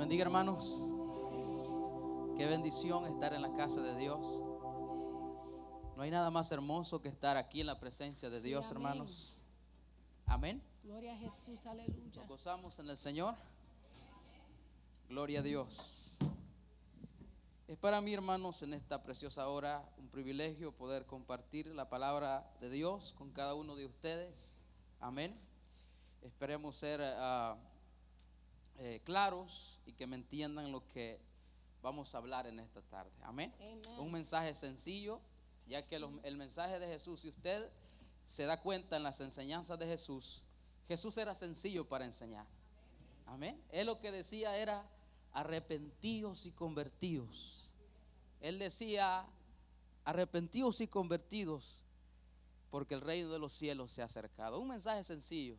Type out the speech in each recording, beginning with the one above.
bendiga, hermanos. Qué bendición estar en la casa de Dios. No hay nada más hermoso que estar aquí en la presencia de Dios, hermanos. Amén. Gloria a Jesús, aleluya. Nos gozamos en el Señor. Gloria a Dios. Es para mí, hermanos, en esta preciosa hora un privilegio poder compartir la palabra de Dios con cada uno de ustedes. Amén. Esperemos ser claros y que me entiendan lo que vamos a hablar en esta tarde. Amén. Amen. Un mensaje sencillo, ya que el mensaje de Jesús, si usted se da cuenta en las enseñanzas de Jesús, Jesús era sencillo para enseñar. Amén. Él lo que decía era: arrepentíos y convertíos. Él decía: arrepentíos y convertidos, porque el reino de los cielos se ha acercado. Un mensaje sencillo.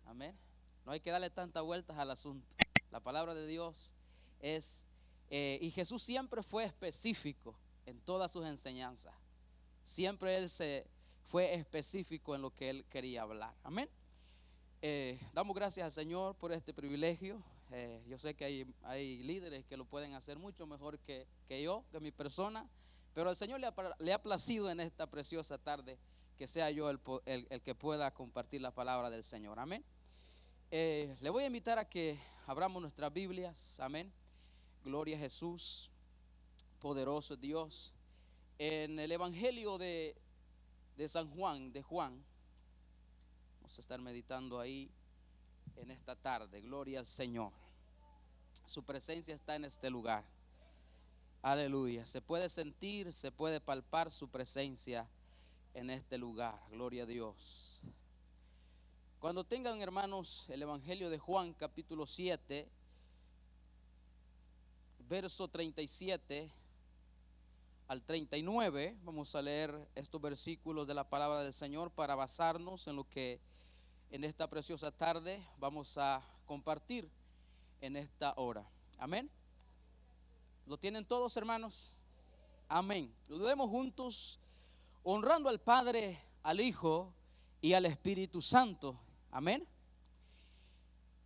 Amén. No hay que darle tantas vueltas al asunto. La palabra de Dios es y Jesús siempre fue específico en todas sus enseñanzas. Siempre Él se fue específico en lo que Él quería hablar. Amén. Damos gracias al Señor por este privilegio. Yo sé que hay líderes que lo pueden hacer mucho mejor que yo, que mi persona, pero al Señor le ha placido en esta preciosa tarde que sea yo el que pueda compartir la palabra del Señor. Amén. Le voy a invitar a que abramos nuestras Biblias. Amén. Gloria a Jesús. Poderoso Dios. En el Evangelio de San Juan, vamos a estar meditando ahí en esta tarde. Gloria al Señor. Su presencia está en este lugar. Aleluya. Se puede sentir, se puede palpar su presencia en este lugar. Gloria a Dios. Cuando tengan, hermanos, el Evangelio de Juan, capítulo 7, verso 37 al 39, vamos a leer estos versículos de la palabra del Señor para basarnos en lo que en esta preciosa tarde vamos a compartir en esta hora. Amén. ¿Lo tienen todos, hermanos? Amén. Lo leemos juntos, honrando al Padre, al Hijo y al Espíritu Santo. Amén.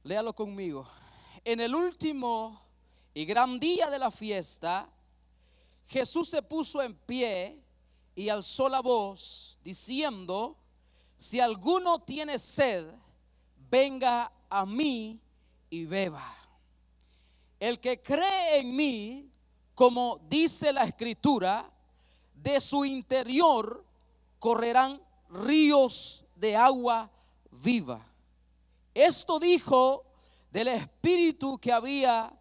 Léalo conmigo. En el último y gran día de la fiesta, Jesús se puso en pie y alzó la voz, diciendo: si alguno tiene sed, venga a mí y beba. El que cree en mí, como dice la Escritura, de su interior correrán ríos de agua viva. Esto dijo del Espíritu que había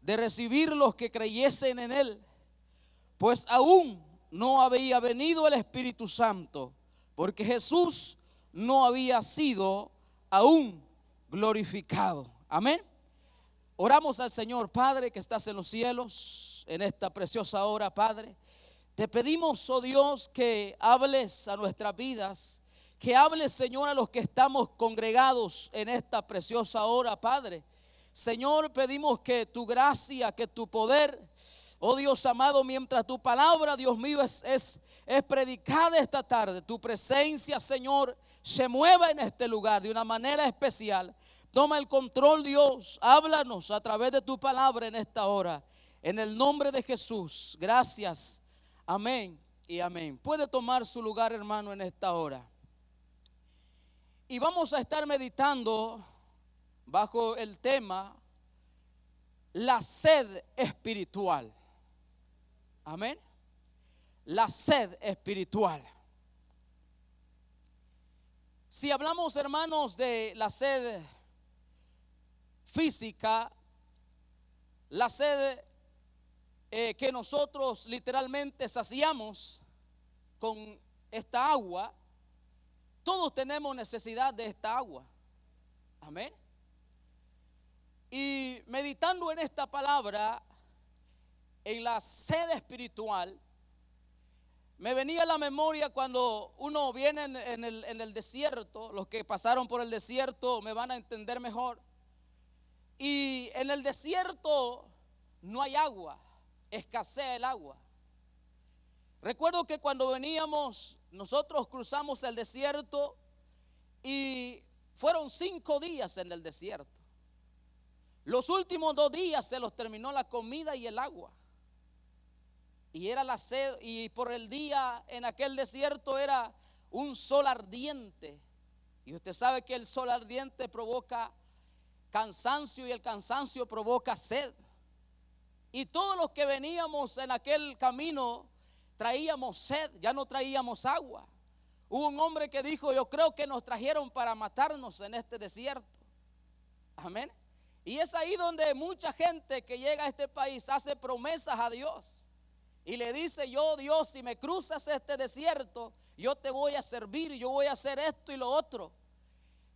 de recibir los que creyesen en él, pues aún no había venido el Espíritu Santo, porque Jesús no había sido aún glorificado. Amén. Oramos al Señor. Padre que estás en los cielos, en esta preciosa hora, Padre, te pedimos, oh Dios, que hables a nuestras vidas, que hables, Señor, a los que estamos congregados en esta preciosa hora, Padre. Señor, pedimos que tu gracia, que tu poder, oh Dios amado, mientras tu palabra, Dios mío, es predicada esta tarde, tu presencia, Señor, se mueva en este lugar de una manera especial. Toma el control, Dios. Háblanos a través de tu palabra en esta hora. En el nombre de Jesús. Gracias. Amén y amén. Puede tomar su lugar, hermano, en esta hora. Y vamos a estar meditando bajo el tema la sed espiritual. Amén. La sed espiritual. Si hablamos, hermanos, de la sed física, la sed que nosotros literalmente saciamos con esta agua, todos tenemos necesidad de esta agua. Amén. Y meditando en esta palabra, en la sed espiritual, me venía a la memoria cuando uno viene en el desierto. Los que pasaron por el desierto me van a entender mejor. Y en el desierto no hay agua, escasea el agua. Recuerdo que cuando veníamos, nosotros cruzamos el desierto y fueron 5 días en el desierto. Los últimos 2 días se los terminó la comida y el agua. Y era la sed, y por el día en aquel desierto era un sol ardiente. Y usted sabe que el sol ardiente provoca cansancio y el cansancio provoca sed. Y todos los que veníamos en aquel camino traíamos sed, ya no traíamos agua. Hubo un hombre que dijo: yo creo que nos trajeron para matarnos en este desierto. Amén. Y es ahí donde mucha gente que llega a este país hace promesas a Dios y le dice: yo, Dios, si me cruzas este desierto, yo te voy a servir y yo voy a hacer esto y lo otro.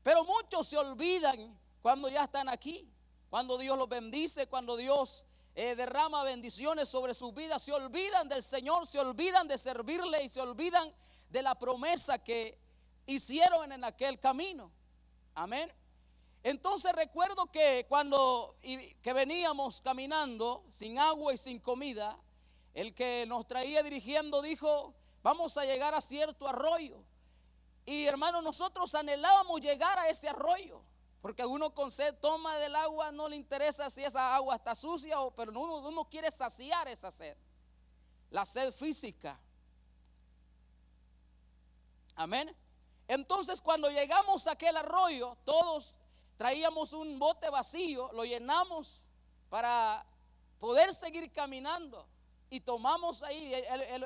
Pero muchos se olvidan cuando ya están aquí, cuando Dios los bendice, cuando Dios derrama bendiciones sobre sus vidas. Se olvidan del Señor, se olvidan de servirle y se olvidan de la promesa que hicieron en aquel camino. Amén. Entonces recuerdo que cuando que veníamos caminando sin agua y sin comida, el que nos traía dirigiendo dijo: vamos a llegar a cierto arroyo. Y hermano, nosotros anhelábamos llegar a ese arroyo, porque uno con sed toma del agua, no le interesa si esa agua está sucia, pero uno quiere saciar esa sed, la sed física. Amén. Entonces cuando llegamos a aquel arroyo, todos traíamos un bote vacío, lo llenamos para poder seguir caminando y tomamos ahí.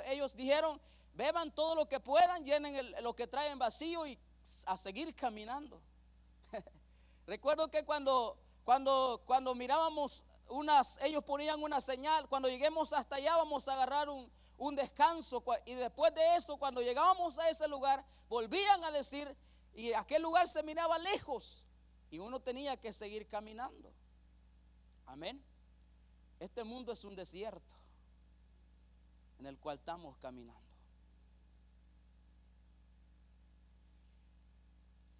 Ellos dijeron: beban todo lo que puedan, llenen lo que traen vacío y a seguir caminando. Recuerdo que cuando mirábamos ellos ponían una señal: cuando lleguemos hasta allá vamos a agarrar un descanso. Y después de eso, cuando llegábamos a ese lugar, volvían a decir, y aquel lugar se miraba lejos y uno tenía que seguir caminando. Amén. Este mundo es un desierto en el cual estamos caminando.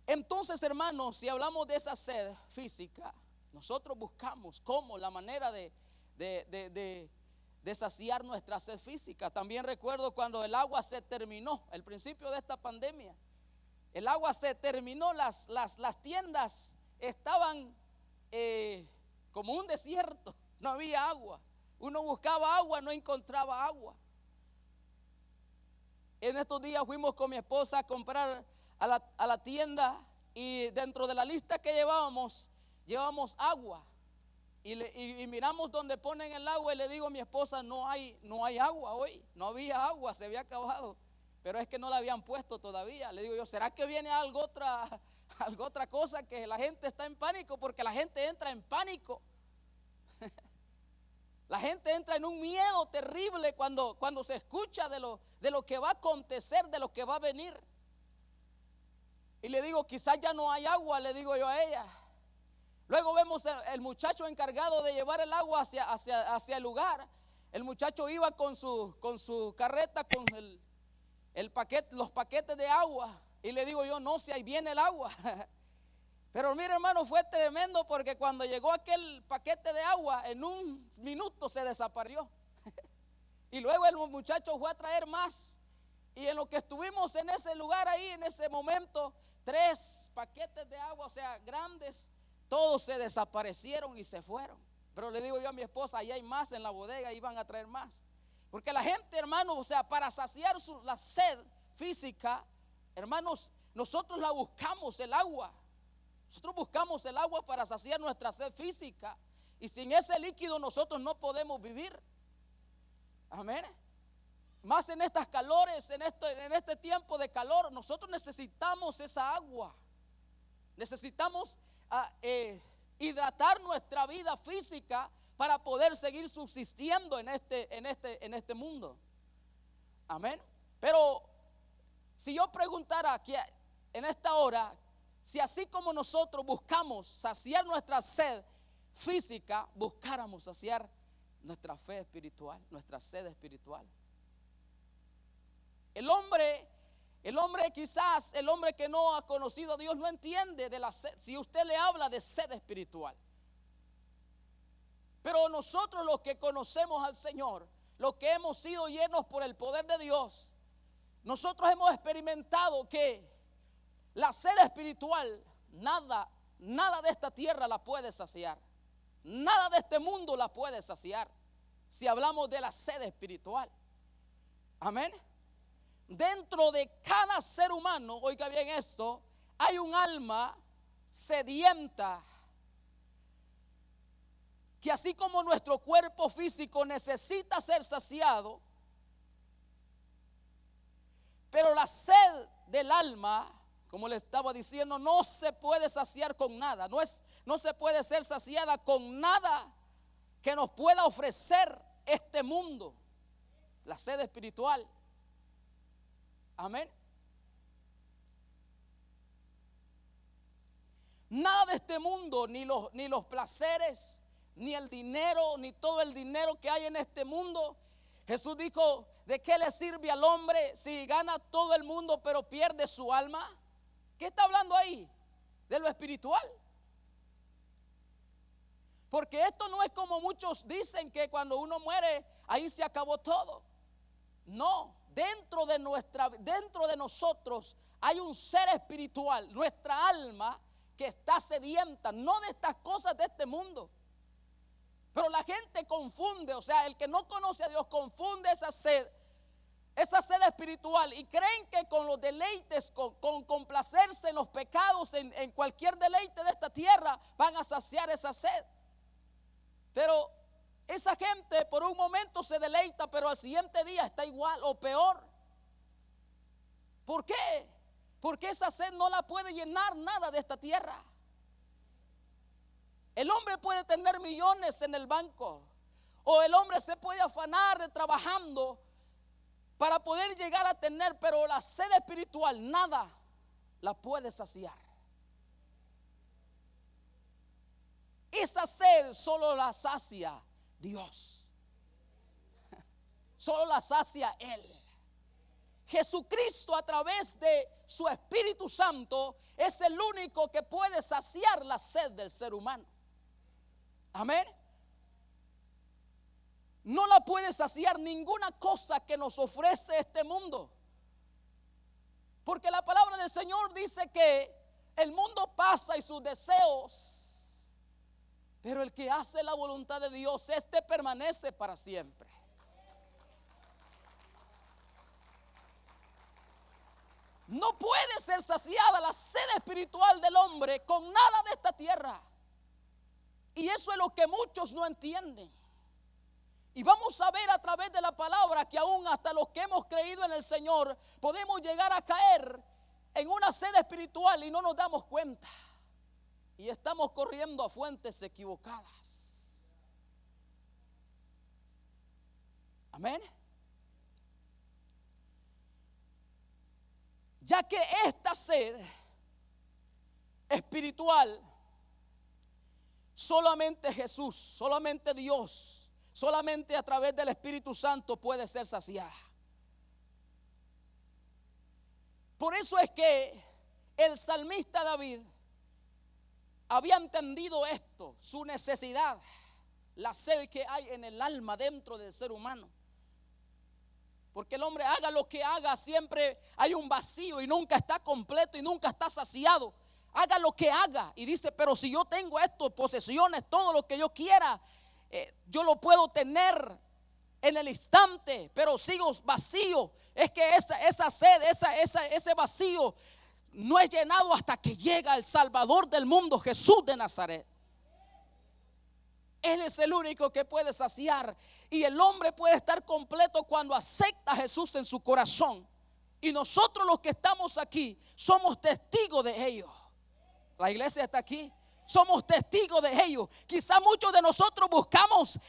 Entonces, hermanos, si hablamos de esa sed física, nosotros buscamos cómo, la manera de saciar nuestra sed física. También recuerdo cuando el agua se terminó, el principio de esta pandemia, el agua se terminó, las tiendas estaban como un desierto, no había agua. Uno buscaba agua, no encontraba agua. En estos días fuimos con mi esposa a comprar a la tienda, y dentro de la lista que llevábamos agua. Y miramos donde ponen el agua y le digo a mi esposa: no hay agua hoy, no había agua, se había acabado. Pero es que no la habían puesto todavía. Le digo yo: ¿será que viene algo otra cosa, que la gente está en pánico? Porque la gente entra en pánico. La gente entra en un miedo terrible cuando se escucha de lo que va a acontecer, de lo que va a venir. Y le digo: quizás ya no hay agua, le digo yo a ella. Luego vemos el muchacho encargado de llevar el agua hacia el lugar. El muchacho iba con su carreta con los paquetes de agua. Y le digo yo: no, si ahí viene el agua. Pero mire, hermano, fue tremendo, porque cuando llegó aquel paquete de agua, en un minuto se desapareció. Y luego el muchacho fue a traer más. Y en lo que estuvimos en ese lugar ahí, en ese momento, 3 paquetes de agua, o sea, grandes, todos se desaparecieron y se fueron. Pero le digo yo a mi esposa: ahí hay más en la bodega, y van a traer más. Porque la gente, hermanos, o sea, para saciar la sed física, hermanos, nosotros la buscamos, el agua. Nosotros buscamos el agua para saciar nuestra sed física. Y sin ese líquido nosotros no podemos vivir. Amén. Más en estas calores, en este tiempo de calor, nosotros necesitamos esa agua. Necesitamos hidratar nuestra vida física para poder seguir subsistiendo en este mundo. Amén. Pero si yo preguntara aquí en esta hora, si así como nosotros buscamos saciar nuestra sed física, buscáramos saciar nuestra fe espiritual, nuestra sed espiritual. El hombre quizás, el hombre que no ha conocido a Dios, no entiende de la sed, si usted le habla de sed espiritual. Pero nosotros, los que conocemos al Señor, los que hemos sido llenos por el poder de Dios, nosotros hemos experimentado que la sed espiritual, nada de esta tierra la puede saciar. Nada de este mundo la puede saciar. Si hablamos de la sed espiritual. Amén. Dentro de cada ser humano, oiga bien esto, hay un alma sedienta, que así como nuestro cuerpo físico necesita ser saciado, pero la sed del alma, como le estaba diciendo, no se puede saciar con nada. No se puede ser saciada con nada que nos pueda ofrecer este mundo. La sed espiritual. Amén. Nada de este mundo, ni los placeres, ni el dinero, ni todo el dinero que hay en este mundo. Jesús dijo, ¿de qué le sirve al hombre si gana todo el mundo pero pierde su alma? ¿Qué está hablando ahí? De lo espiritual. Porque esto no es como muchos dicen, que cuando uno muere ahí se acabó todo. No, dentro de nosotros hay un ser espiritual, nuestra alma, que está sedienta, no de estas cosas de este mundo. Pero la gente confunde, o sea, el que no conoce a Dios confunde esa sed espiritual, y creen que con los deleites, con complacerse en los pecados, en cualquier deleite de esta tierra, van a saciar esa sed. Pero esa gente por un momento se deleita, pero al siguiente día está igual o peor. ¿Por qué? Porque esa sed no la puede llenar nada de esta tierra. El hombre puede tener millones en el banco, o el hombre se puede afanar trabajando para poder llegar a tener, pero la sed espiritual nada la puede saciar. Esa sed solo la sacia Dios. Solo la sacia Él. Jesucristo, a través de su Espíritu Santo, es el único que puede saciar la sed del ser humano. Amén. No la puede saciar ninguna cosa que nos ofrece este mundo. Porque la palabra del Señor dice que el mundo pasa y sus deseos, pero el que hace la voluntad de Dios, este permanece para siempre. No puede ser saciada la sed espiritual del hombre con nada de esta tierra. Y eso es lo que muchos no entienden. Y vamos a ver a través de la palabra que aún hasta los que hemos creído en el Señor podemos llegar a caer en una sed espiritual y no nos damos cuenta. Y estamos corriendo a fuentes equivocadas. Amén. Ya que esta sed espiritual solamente Jesús, solamente Dios, solamente a través del Espíritu Santo puede ser saciada. Por eso es que el salmista David había entendido esto, su necesidad, la sed que hay en el alma dentro del ser humano. Porque el hombre, haga lo que haga, siempre hay un vacío y nunca está completo y nunca está saciado. Haga lo que haga y dice, pero si yo tengo estas posesiones, todo lo que yo quiera, yo lo puedo tener en el instante, pero sigo vacío. Es que esa sed, ese vacío no es llenado hasta que llega el Salvador del mundo, Jesús de Nazaret. Él es el único que puede saciar. Y el hombre puede estar completo cuando acepta a Jesús en su corazón. Y nosotros los que estamos aquí somos testigos de ello. La iglesia está aquí. Somos testigos de ello. Quizá muchos de nosotros buscamos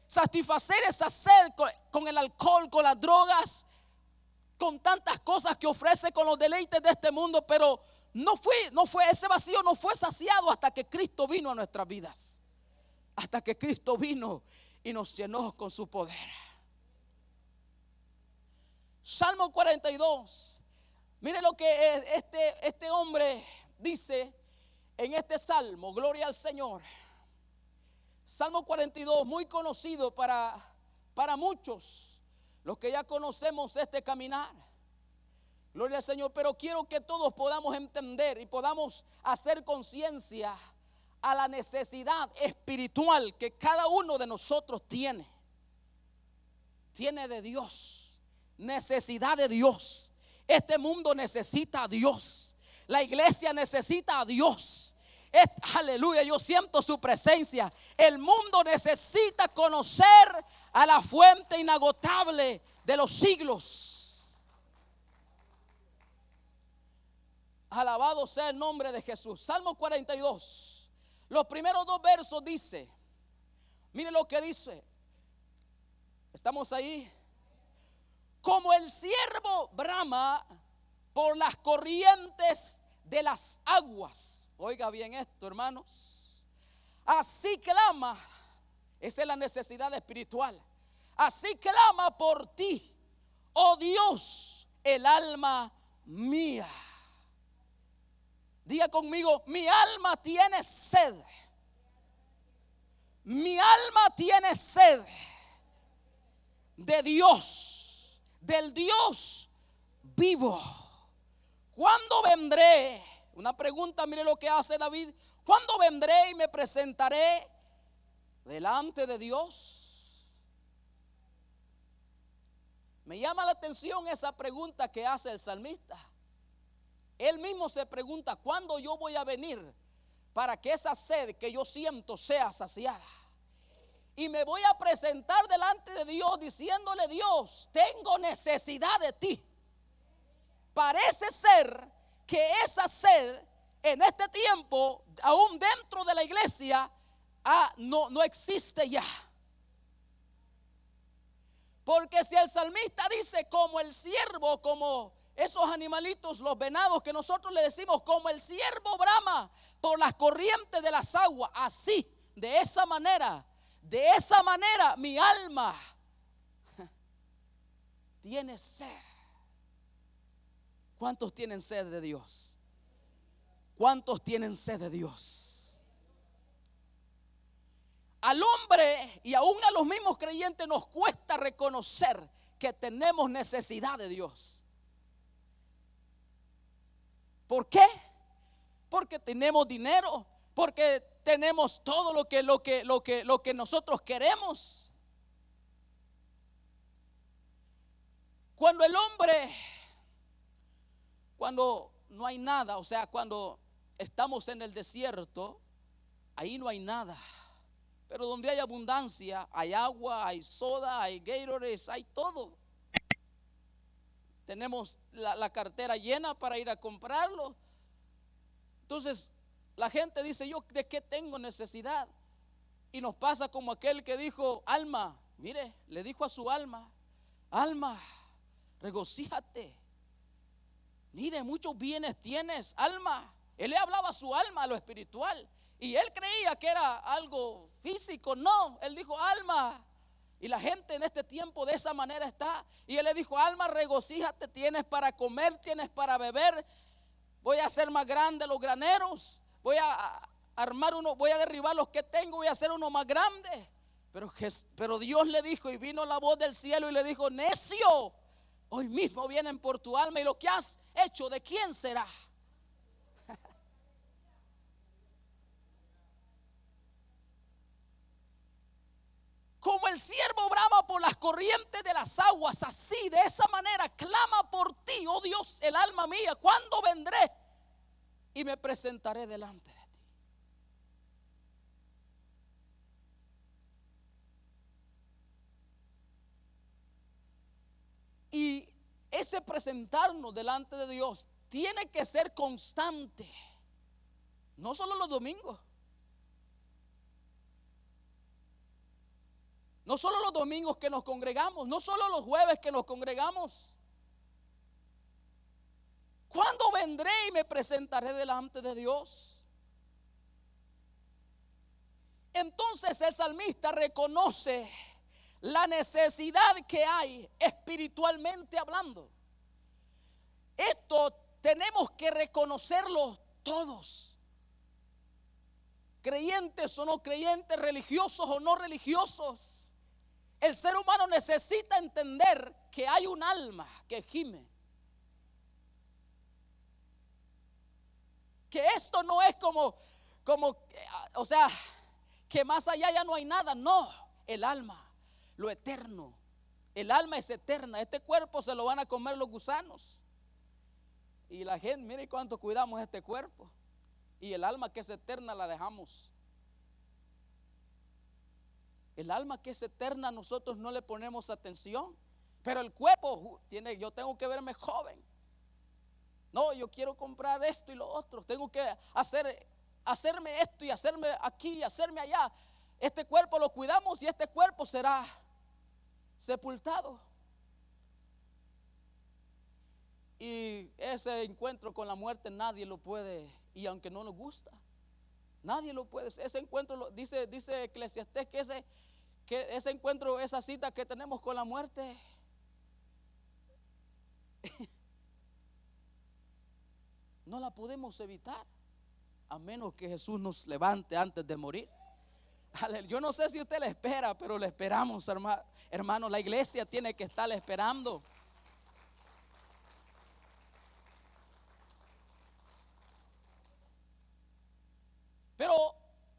satisfacer esa sed con el alcohol, con las drogas, con tantas cosas que ofrece, con los deleites de este mundo. Pero no fue ese vacío, no fue saciado hasta que Cristo vino a nuestras vidas. Hasta que Cristo vino y nos llenó con su poder. Salmo 42. Mire lo que este hombre dice en este salmo. Gloria al Señor. Salmo 42, muy conocido para muchos, los que ya conocemos este caminar. Gloria al Señor. Pero quiero que todos podamos entender y podamos hacer conciencia a la necesidad espiritual que cada uno de nosotros tiene. Tiene de Dios, necesidad de Dios. Este mundo necesita a Dios. La iglesia necesita a Dios. Aleluya, yo siento su presencia. El mundo necesita conocer a la fuente inagotable de los siglos. Alabado sea el nombre de Jesús. Salmo 42. Los primeros 2 versos dice, mire lo que dice. Estamos ahí. Como el ciervo brama por las corrientes de las aguas. Oiga bien esto, hermanos. Así clama. Esa es la necesidad espiritual. Así clama por ti, oh Dios, el alma mía. Diga conmigo, mi alma tiene sed. Mi alma tiene sed de Dios, del Dios vivo. ¿Cuándo vendré? Una pregunta, mire lo que hace David. ¿Cuándo vendré y me presentaré delante de Dios? Me llama la atención esa pregunta que hace el salmista. Él mismo se pregunta, ¿cuándo yo voy a venir para que esa sed que yo siento sea saciada? Y me voy a presentar delante de Dios diciéndole, Dios, tengo necesidad de ti. Parece ser que esa sed en este tiempo, aún dentro de la iglesia, no existe ya. Porque si el salmista dice como el ciervo, como esos animalitos, los venados que nosotros le decimos, como el ciervo brama por las corrientes de las aguas, así, de esa manera mi alma tiene sed. ¿Cuántos tienen sed de Dios? ¿Cuántos tienen sed de Dios? Al hombre y aún a los mismos creyentes nos cuesta reconocer que tenemos necesidad de Dios. ¿Por qué? Porque tenemos dinero, porque tenemos todo lo que nosotros queremos. Cuando el hombre, cuando no hay nada, o sea, cuando estamos en el desierto, ahí no hay nada. Pero donde hay abundancia, hay agua, hay soda, hay Gatorade, hay todo. Tenemos la cartera llena para ir a comprarlo. Entonces la gente dice, yo de qué tengo necesidad. Y nos pasa como aquel que dijo, alma, mire, le dijo a su alma, alma, regocíjate. Mire, muchos bienes tienes, alma. Él le hablaba a su alma, a lo espiritual. Y él creía que era algo físico. No, él dijo, alma. Y la gente en este tiempo de esa manera está. Y él le dijo, alma, regocíjate, tienes para comer, tienes para beber. Voy a hacer más grandes los graneros. Voy a armar uno, voy a derribar los que tengo, voy a hacer uno más grande. Pero Dios le dijo, y vino la voz del cielo y le dijo, necio, hoy mismo vienen por tu alma y lo que has hecho, ¿de quién será? Como el ciervo brama por las corrientes de las aguas, así de esa manera clama por ti, oh Dios, el alma mía. ¿Cuándo vendré y me presentaré delante de ti? Y ese presentarnos delante de Dios tiene que ser constante, no solo los domingos. No solo los domingos que nos congregamos, no solo los jueves que nos congregamos. ¿Cuándo vendré y me presentaré delante de Dios? Entonces el salmista reconoce la necesidad que hay espiritualmente hablando. Esto tenemos que reconocerlo todos. Creyentes o no creyentes, religiosos o no religiosos. El ser humano necesita entender que hay un alma que gime. Que esto no es como o sea, que más allá ya no hay nada. No, el alma, lo eterno. El alma es eterna. Este cuerpo se lo van a comer los gusanos. Y la gente, mire cuánto cuidamos este cuerpo. Y el alma que es eterna la dejamos. El alma que es eterna nosotros no le ponemos atención. Pero el cuerpo tiene, yo tengo que verme joven. No, yo quiero comprar esto y lo otro. Tengo que hacerme esto y hacerme aquí y hacerme allá. Este cuerpo lo cuidamos y este cuerpo será sepultado. Y ese encuentro con la muerte nadie lo puede, y aunque no nos gusta, nadie lo puede. Ese encuentro, dice Eclesiastés, que ese encuentro, esa cita que tenemos con la muerte, no la podemos evitar, a menos que Jesús nos levante antes de morir. Yo no sé si usted le espera, pero le esperamos, hermano. La iglesia tiene que estar esperando. Pero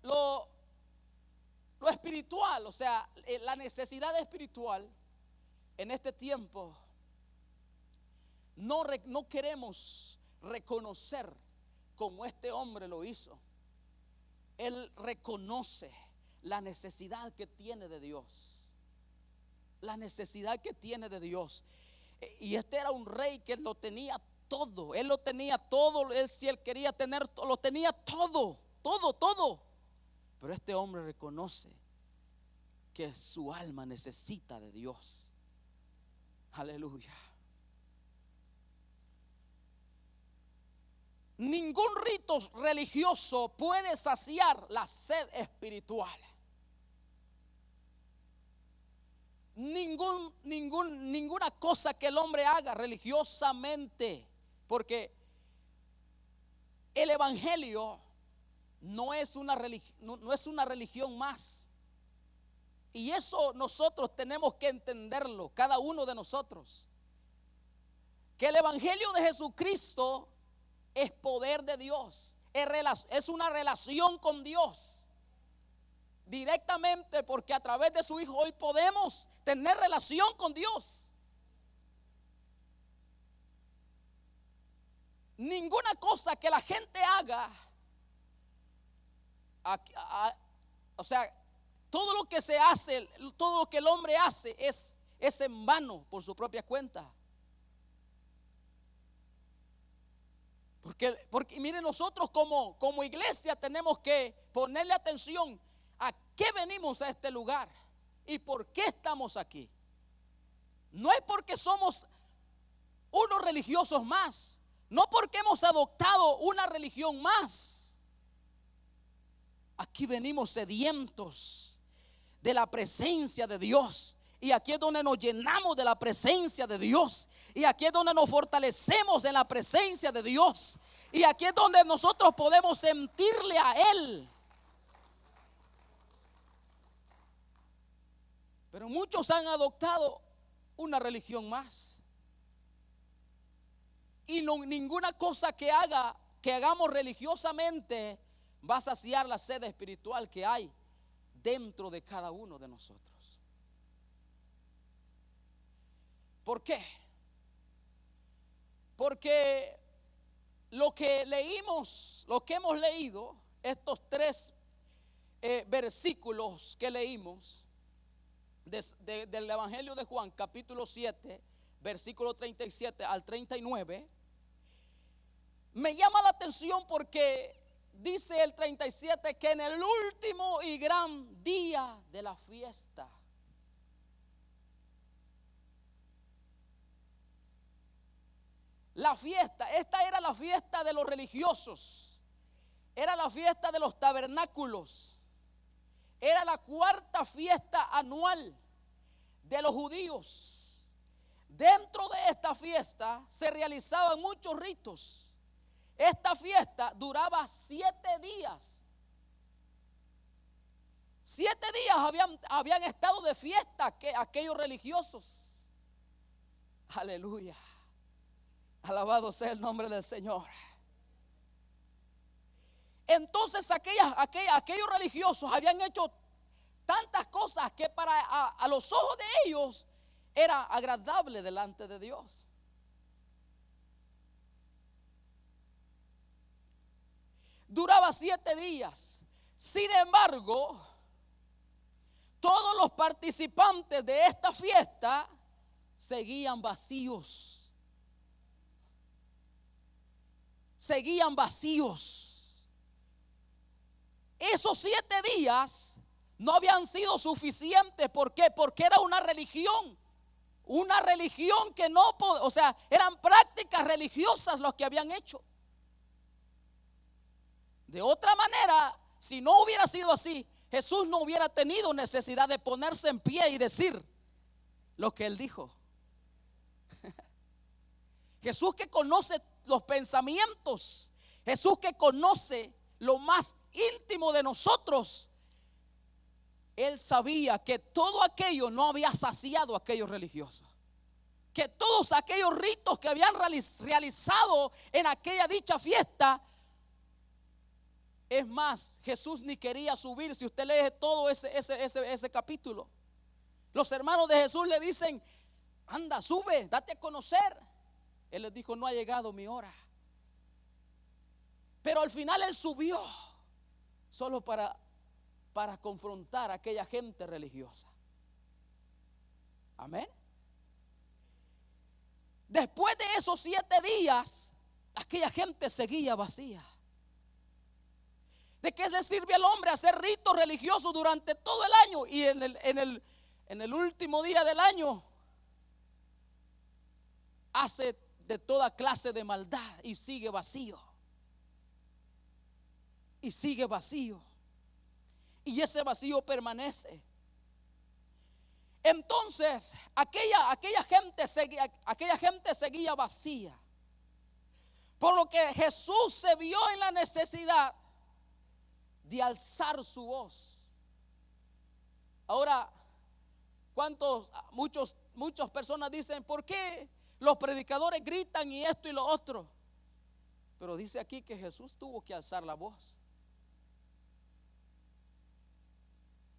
lo espiritual, o sea, la necesidad espiritual en este tiempo, no queremos reconocer como este hombre lo hizo. Él reconoce la necesidad que tiene de Dios. La necesidad que tiene de Dios. Y este era un rey que lo tenía todo. Él lo tenía todo. Si él quería tener, lo tenía todo. Todo. Pero este hombre reconoce que su alma necesita de Dios. Aleluya. Ningún rito religioso puede saciar la sed espiritual. Ninguna cosa que el hombre haga religiosamente, porque el evangelio no es una religión más. Y eso nosotros tenemos que entenderlo, cada uno de nosotros. Que el evangelio de Jesucristo es poder de Dios, es una relación con Dios directamente, porque a través de su Hijo hoy podemos tener relación con Dios. Ninguna cosa que la gente haga, o sea, todo lo que se hace, todo lo que el hombre hace es en vano por su propia cuenta. Porque mire, nosotros como iglesia tenemos que ponerle atención a qué venimos a este lugar y por qué estamos aquí. No es porque somos unos religiosos más, no porque hemos adoptado una religión más. Aquí venimos sedientos de la presencia de Dios. Y aquí es donde nos llenamos de la presencia de Dios. Y aquí es donde nos fortalecemos en la presencia de Dios. Y aquí es donde nosotros podemos sentirle a Él. Pero muchos han adoptado una religión más. Y ninguna cosa que hagamos religiosamente va a saciar la sed espiritual que hay dentro de cada uno de nosotros. ¿Por qué? Porque lo que hemos leído, estos 3 versículos que leímos del Evangelio de Juan, capítulo 7, versículo 37 al 39, me llama la atención porque dice el 37 que en el último y gran día de la fiesta, la fiesta, esta era la fiesta de los religiosos, era la fiesta de los tabernáculos, era la 4ª fiesta anual de los judíos. Dentro de esta fiesta se realizaban muchos ritos. Esta fiesta duraba 7 días. 7 días habían estado de fiesta aquellos religiosos. Aleluya. Alabado sea el nombre del Señor. Entonces aquellos religiosos habían hecho tantas cosas que a los ojos de ellos era agradable delante de Dios. Duraba 7 días. Sin embargo, todos los participantes de esta fiesta seguían vacíos. Seguían vacíos. Esos 7 días no habían sido suficientes. ¿Por qué? Porque era una religión. Una religión que no, o sea, eran prácticas religiosas los que habían hecho. De otra manera, si no hubiera sido así, Jesús no hubiera tenido necesidad de ponerse en pie y decir lo que él dijo. Jesús, que conoce los pensamientos, Jesús que conoce lo más íntimo de nosotros, él sabía que todo aquello no había saciado a aquellos religiosos, que todos aquellos ritos que habían realizado en aquella dicha fiesta. Es más, Jesús ni quería subir. Si usted lee todo ese capítulo, los hermanos de Jesús le dicen: anda, sube, date a conocer. Él les dijo: no ha llegado mi hora. Pero al final él subió solo para confrontar a aquella gente religiosa. Amén. Después de esos 7 días, aquella gente seguía vacía. ¿De qué le sirve al hombre hacer ritos religiosos durante todo el año y en el último día del año hace de toda clase de maldad y sigue vacío? Y sigue vacío. Y ese vacío permanece. Entonces aquella gente seguía vacía. Por lo que Jesús se vio en la necesidad de alzar su voz. Ahora, muchas personas dicen: ¿por qué los predicadores gritan y esto y lo otro? Pero dice aquí que Jesús tuvo que alzar la voz.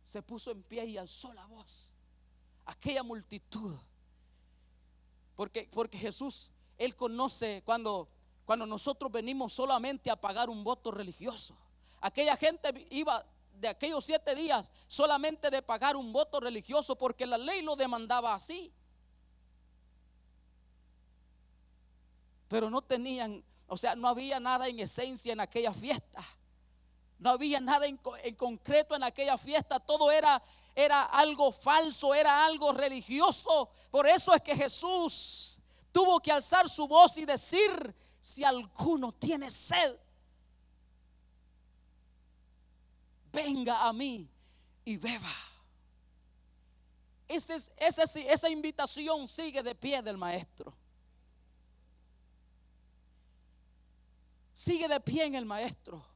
Se puso en pie y alzó la voz. Aquella multitud. Porque Jesús, él conoce cuando nosotros venimos solamente a pagar un voto religioso. Aquella gente iba de aquellos 7 días solamente de pagar un voto religioso porque la ley lo demandaba así. Pero no tenían, o sea, no había nada en esencia en aquella fiesta. No había nada en concreto en aquella fiesta. Todo era algo falso, era algo religioso. Por eso es que Jesús tuvo que alzar su voz y decir: si alguno tiene sed, venga a mí y beba. Esa invitación sigue de pie del maestro. Sigue de pie en el maestro.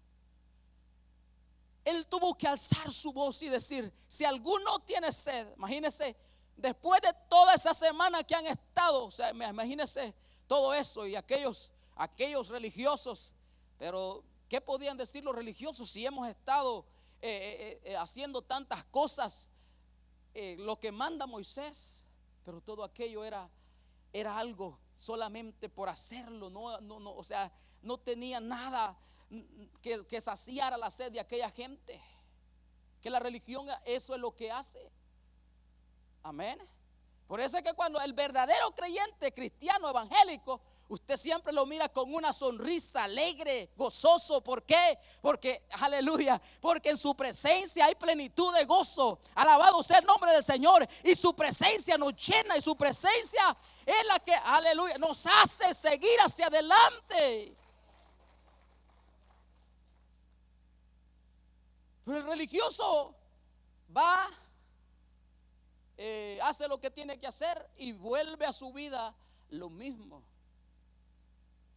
Él tuvo que alzar su voz y decir: si alguno tiene sed. Imagínense, después de toda esa semana que han estado, o sea, imagínense todo eso y aquellos religiosos. Pero ¿qué podían decir los religiosos si hemos estado haciendo tantas cosas, lo que manda Moisés? Pero todo aquello era algo solamente por hacerlo. No, o sea, no tenía nada que saciara la sed de aquella gente. Que la religión, eso es lo que hace. Amén. Por eso es que cuando el verdadero creyente cristiano evangélico, usted siempre lo mira con una sonrisa, alegre, gozoso. ¿Por qué? Porque, aleluya, porque en su presencia hay plenitud de gozo. Alabado sea el nombre del Señor. Y su presencia nos llena, y su presencia es la que, aleluya, nos hace seguir hacia adelante. Pero el religioso va, hace lo que tiene que hacer y vuelve a su vida lo mismo.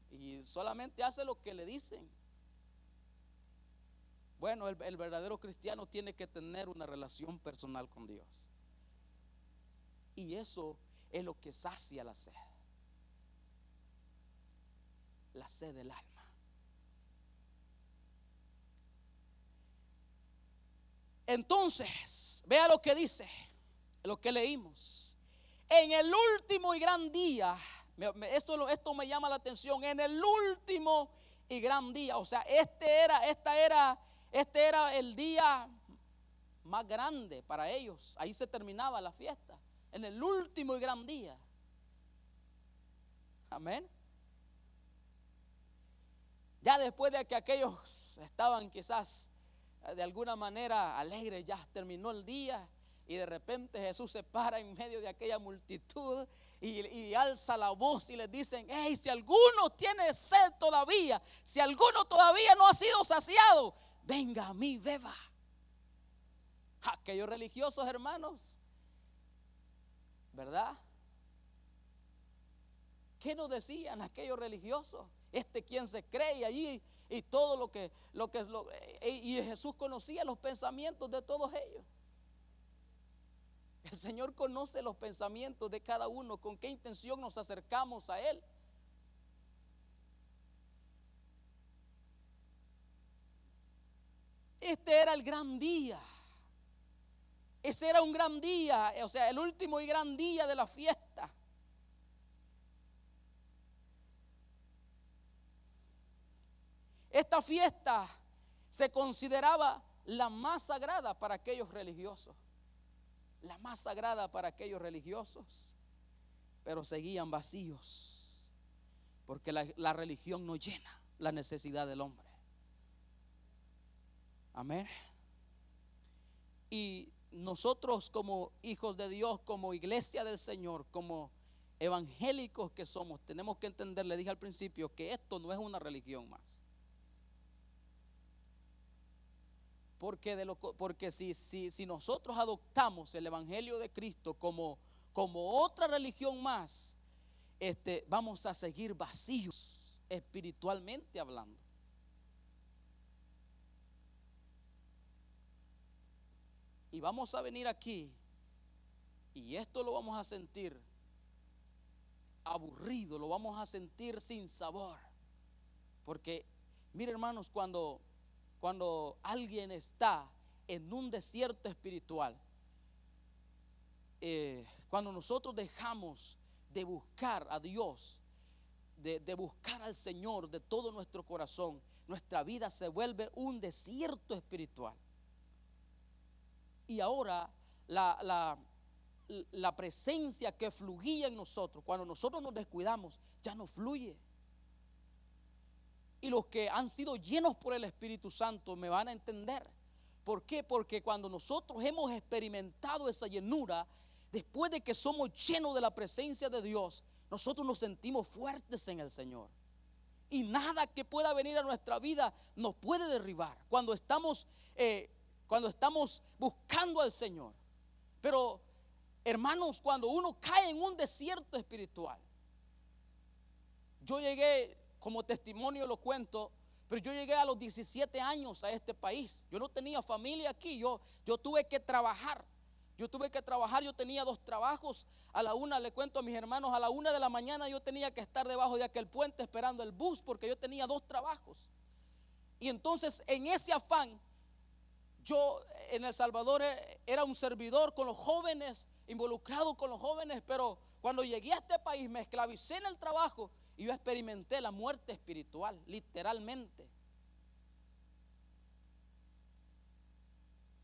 Y solamente hace lo que le dicen. Bueno, el verdadero cristiano tiene que tener una relación personal con Dios. Y eso es lo que sacia la sed. La sed del alma. Entonces, vea lo que dice, lo que leímos. En el último y gran día, esto me llama la atención, en el último y gran día, o sea, este era el día más grande para ellos. Ahí se terminaba la fiesta, en el último y gran día. Amén. Ya después de que aquellos estaban quizás de alguna manera alegres, ya terminó el día y de repente Jesús se para en medio de aquella multitud y alza la voz y les dicen: hey, si alguno tiene sed todavía, si alguno todavía no ha sido saciado, venga a mí, beba. Aquellos religiosos, hermanos, ¿verdad? ¿Qué nos decían aquellos religiosos? ¿Quién se cree allí? Y todo lo que y Jesús conocía los pensamientos de todos ellos. El Señor conoce los pensamientos de cada uno, con qué intención nos acercamos a Él. Este era el gran día. Ese era un gran día, o sea, el último y gran día de la fiesta. Esta fiesta se consideraba la más sagrada para aquellos religiosos. La más sagrada para aquellos religiosos. Pero seguían vacíos, porque la religión no llena la necesidad del hombre. Amén. Y nosotros, como hijos de Dios, como iglesia del Señor, como evangélicos que somos, tenemos que entender, le dije al principio, que esto no es una religión más. Porque si nosotros adoptamos el evangelio de Cristo como otra religión más, vamos a seguir vacíos espiritualmente hablando. Y vamos a venir aquí y esto lo vamos a sentir aburrido, lo vamos a sentir sin sabor. Porque, mire, hermanos, cuando alguien está en un desierto espiritual, cuando nosotros dejamos de buscar a Dios, de buscar al Señor de todo nuestro corazón, nuestra vida se vuelve un desierto espiritual. Y ahora la presencia que fluía en nosotros, cuando nosotros nos descuidamos, ya no fluye. Y los que han sido llenos por el Espíritu Santo me van a entender. ¿Por qué? Porque cuando nosotros hemos experimentado esa llenura, después de que somos llenos de la presencia de Dios, nosotros nos sentimos fuertes en el Señor. Y nada que pueda venir a nuestra vida nos puede derribar cuando estamos buscando al Señor. Pero, hermanos, cuando uno cae en un desierto espiritual, yo llegué, como testimonio lo cuento, pero yo llegué a los 17 años a este país. Yo no tenía familia aquí, yo tuve que trabajar. Yo tenía 2 trabajos. A la una, le cuento a mis hermanos, a la 1 de la mañana yo tenía que estar debajo de aquel puente esperando el bus, porque yo tenía 2 trabajos. Y entonces, en ese afán, yo en El Salvador era un servidor con los jóvenes, involucrado con los jóvenes, pero cuando llegué a este país me esclavicé en el trabajo y yo experimenté la muerte espiritual, literalmente.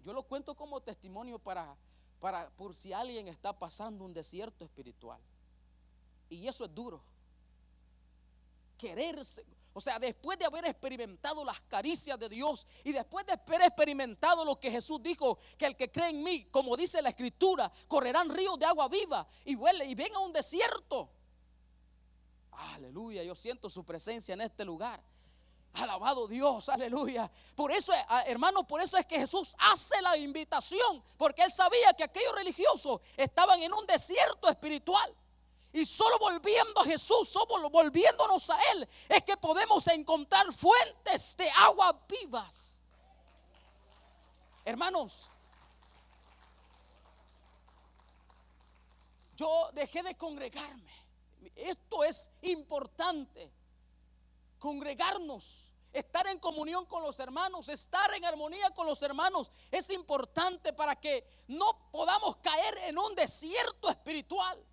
Yo lo cuento como testimonio por si alguien está pasando un desierto espiritual. Y eso es duro. Quererse. O sea, después de haber experimentado las caricias de Dios y después de haber experimentado lo que Jesús dijo, que el que cree en mí, como dice la Escritura, correrán ríos de agua viva y ven a un desierto. Aleluya, yo siento su presencia en este lugar. Alabado Dios, aleluya. Por eso, hermanos, por eso es que Jesús hace la invitación, porque Él sabía que aquellos religiosos estaban en un desierto espiritual. Y solo volviendo a Jesús, solo volviéndonos a Él, es que podemos encontrar fuentes de aguas vivas. Hermanos, yo dejé de congregarme. Esto es importante, congregarnos. Estar en comunión con los hermanos, estar en armonía con los hermanos es importante para que no podamos caer en un desierto espiritual.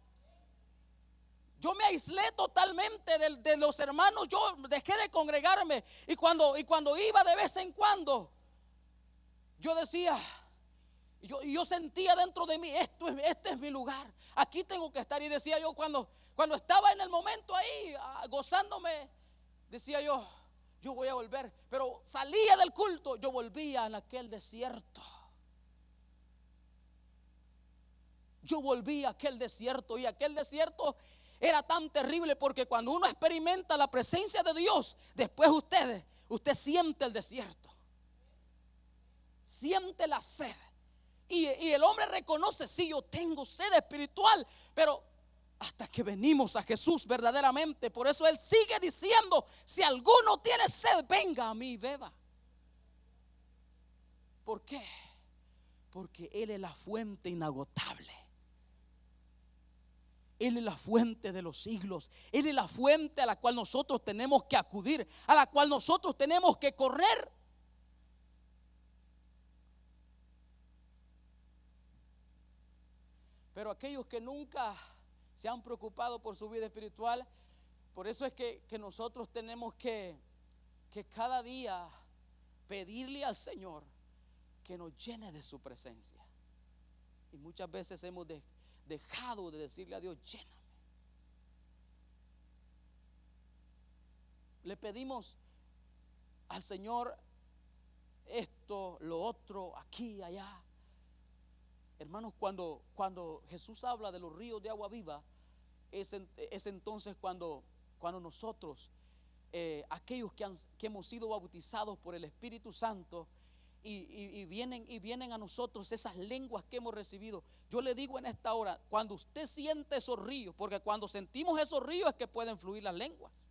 Yo me aislé totalmente de los hermanos, yo dejé de congregarme y cuando iba de vez en cuando, yo decía, yo sentía dentro de mí, este es mi lugar, aquí tengo que estar. Y decía yo, cuando estaba en el momento ahí gozándome, decía yo voy a volver. Pero salía del culto, yo volvía en aquel desierto. Yo volvía a aquel desierto, y aquel desierto era tan terrible porque cuando uno experimenta la presencia de Dios, después usted siente el desierto, siente la sed. Y el hombre reconoce, sí, yo tengo sed espiritual, pero hasta que venimos a Jesús verdaderamente. Por eso Él sigue diciendo, si alguno tiene sed, venga a mí y beba. ¿Por qué? Porque Él es la fuente inagotable. Él es la fuente de los siglos. Él es la fuente a la cual nosotros tenemos que acudir, a la cual nosotros tenemos que correr. Pero aquellos que nunca se han preocupado por su vida espiritual, por eso es que nosotros tenemos que cada día pedirle al Señor que nos llene de su presencia. Y muchas veces hemos dejado de decirle a Dios, lléname. Le pedimos al Señor esto, lo otro, aquí, allá. Hermanos, cuando Jesús habla de los ríos de agua viva, es entonces cuando nosotros, aquellos que hemos sido bautizados por el Espíritu Santo, y vienen a nosotros esas lenguas que hemos recibido. Yo le digo en esta hora, cuando usted siente esos ríos, porque cuando sentimos esos ríos es que pueden fluir las lenguas.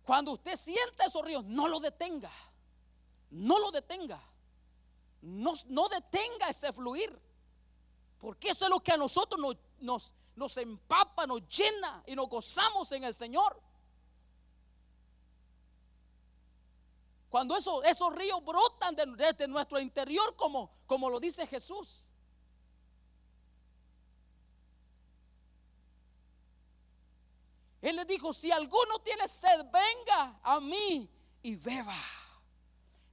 Cuando usted siente esos ríos, no lo detenga. No lo detenga. No detenga ese fluir, porque eso es lo que a nosotros nos empapa, nos llena y nos gozamos en el Señor. Cuando esos ríos brotan desde nuestro interior, como lo dice Jesús. Él le dijo, si alguno tiene sed, venga a mí y beba.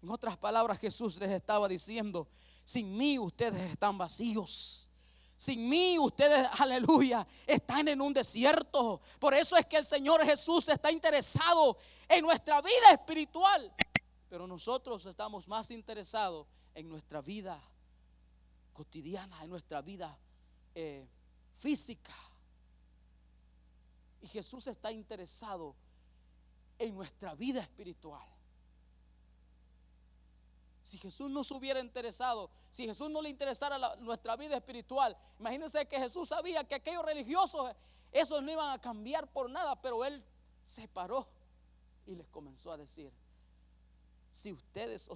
En otras palabras, Jesús les estaba diciendo, sin mí ustedes están vacíos. Sin mí ustedes, aleluya, están en un desierto. Por eso es que el Señor Jesús está interesado en nuestra vida espiritual. Pero nosotros estamos más interesados en nuestra vida cotidiana, en nuestra vida física. Y Jesús está interesado en nuestra vida espiritual. Si Jesús no se hubiera interesado, si Jesús no le interesara nuestra vida espiritual, imagínense que Jesús sabía que aquellos religiosos, esos no iban a cambiar por nada, pero Él se paró y les comenzó a decir, si ustedes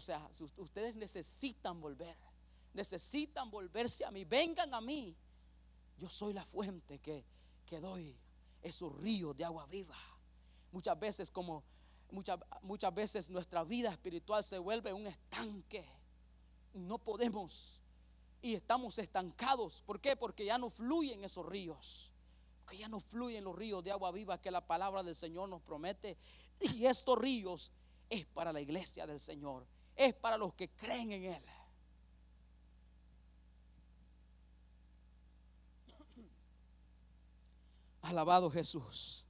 necesitan volverse a mí, vengan a mí. Yo soy la fuente que doy esos ríos de agua viva. Muchas veces nuestra vida espiritual se vuelve un estanque. No podemos y estamos estancados. ¿Por qué? Porque ya no fluyen esos ríos. Porque ya no fluyen los ríos de agua viva que la palabra del Señor nos promete. Y estos ríos es para la iglesia del Señor, es para los que creen en Él. Alabado Jesús.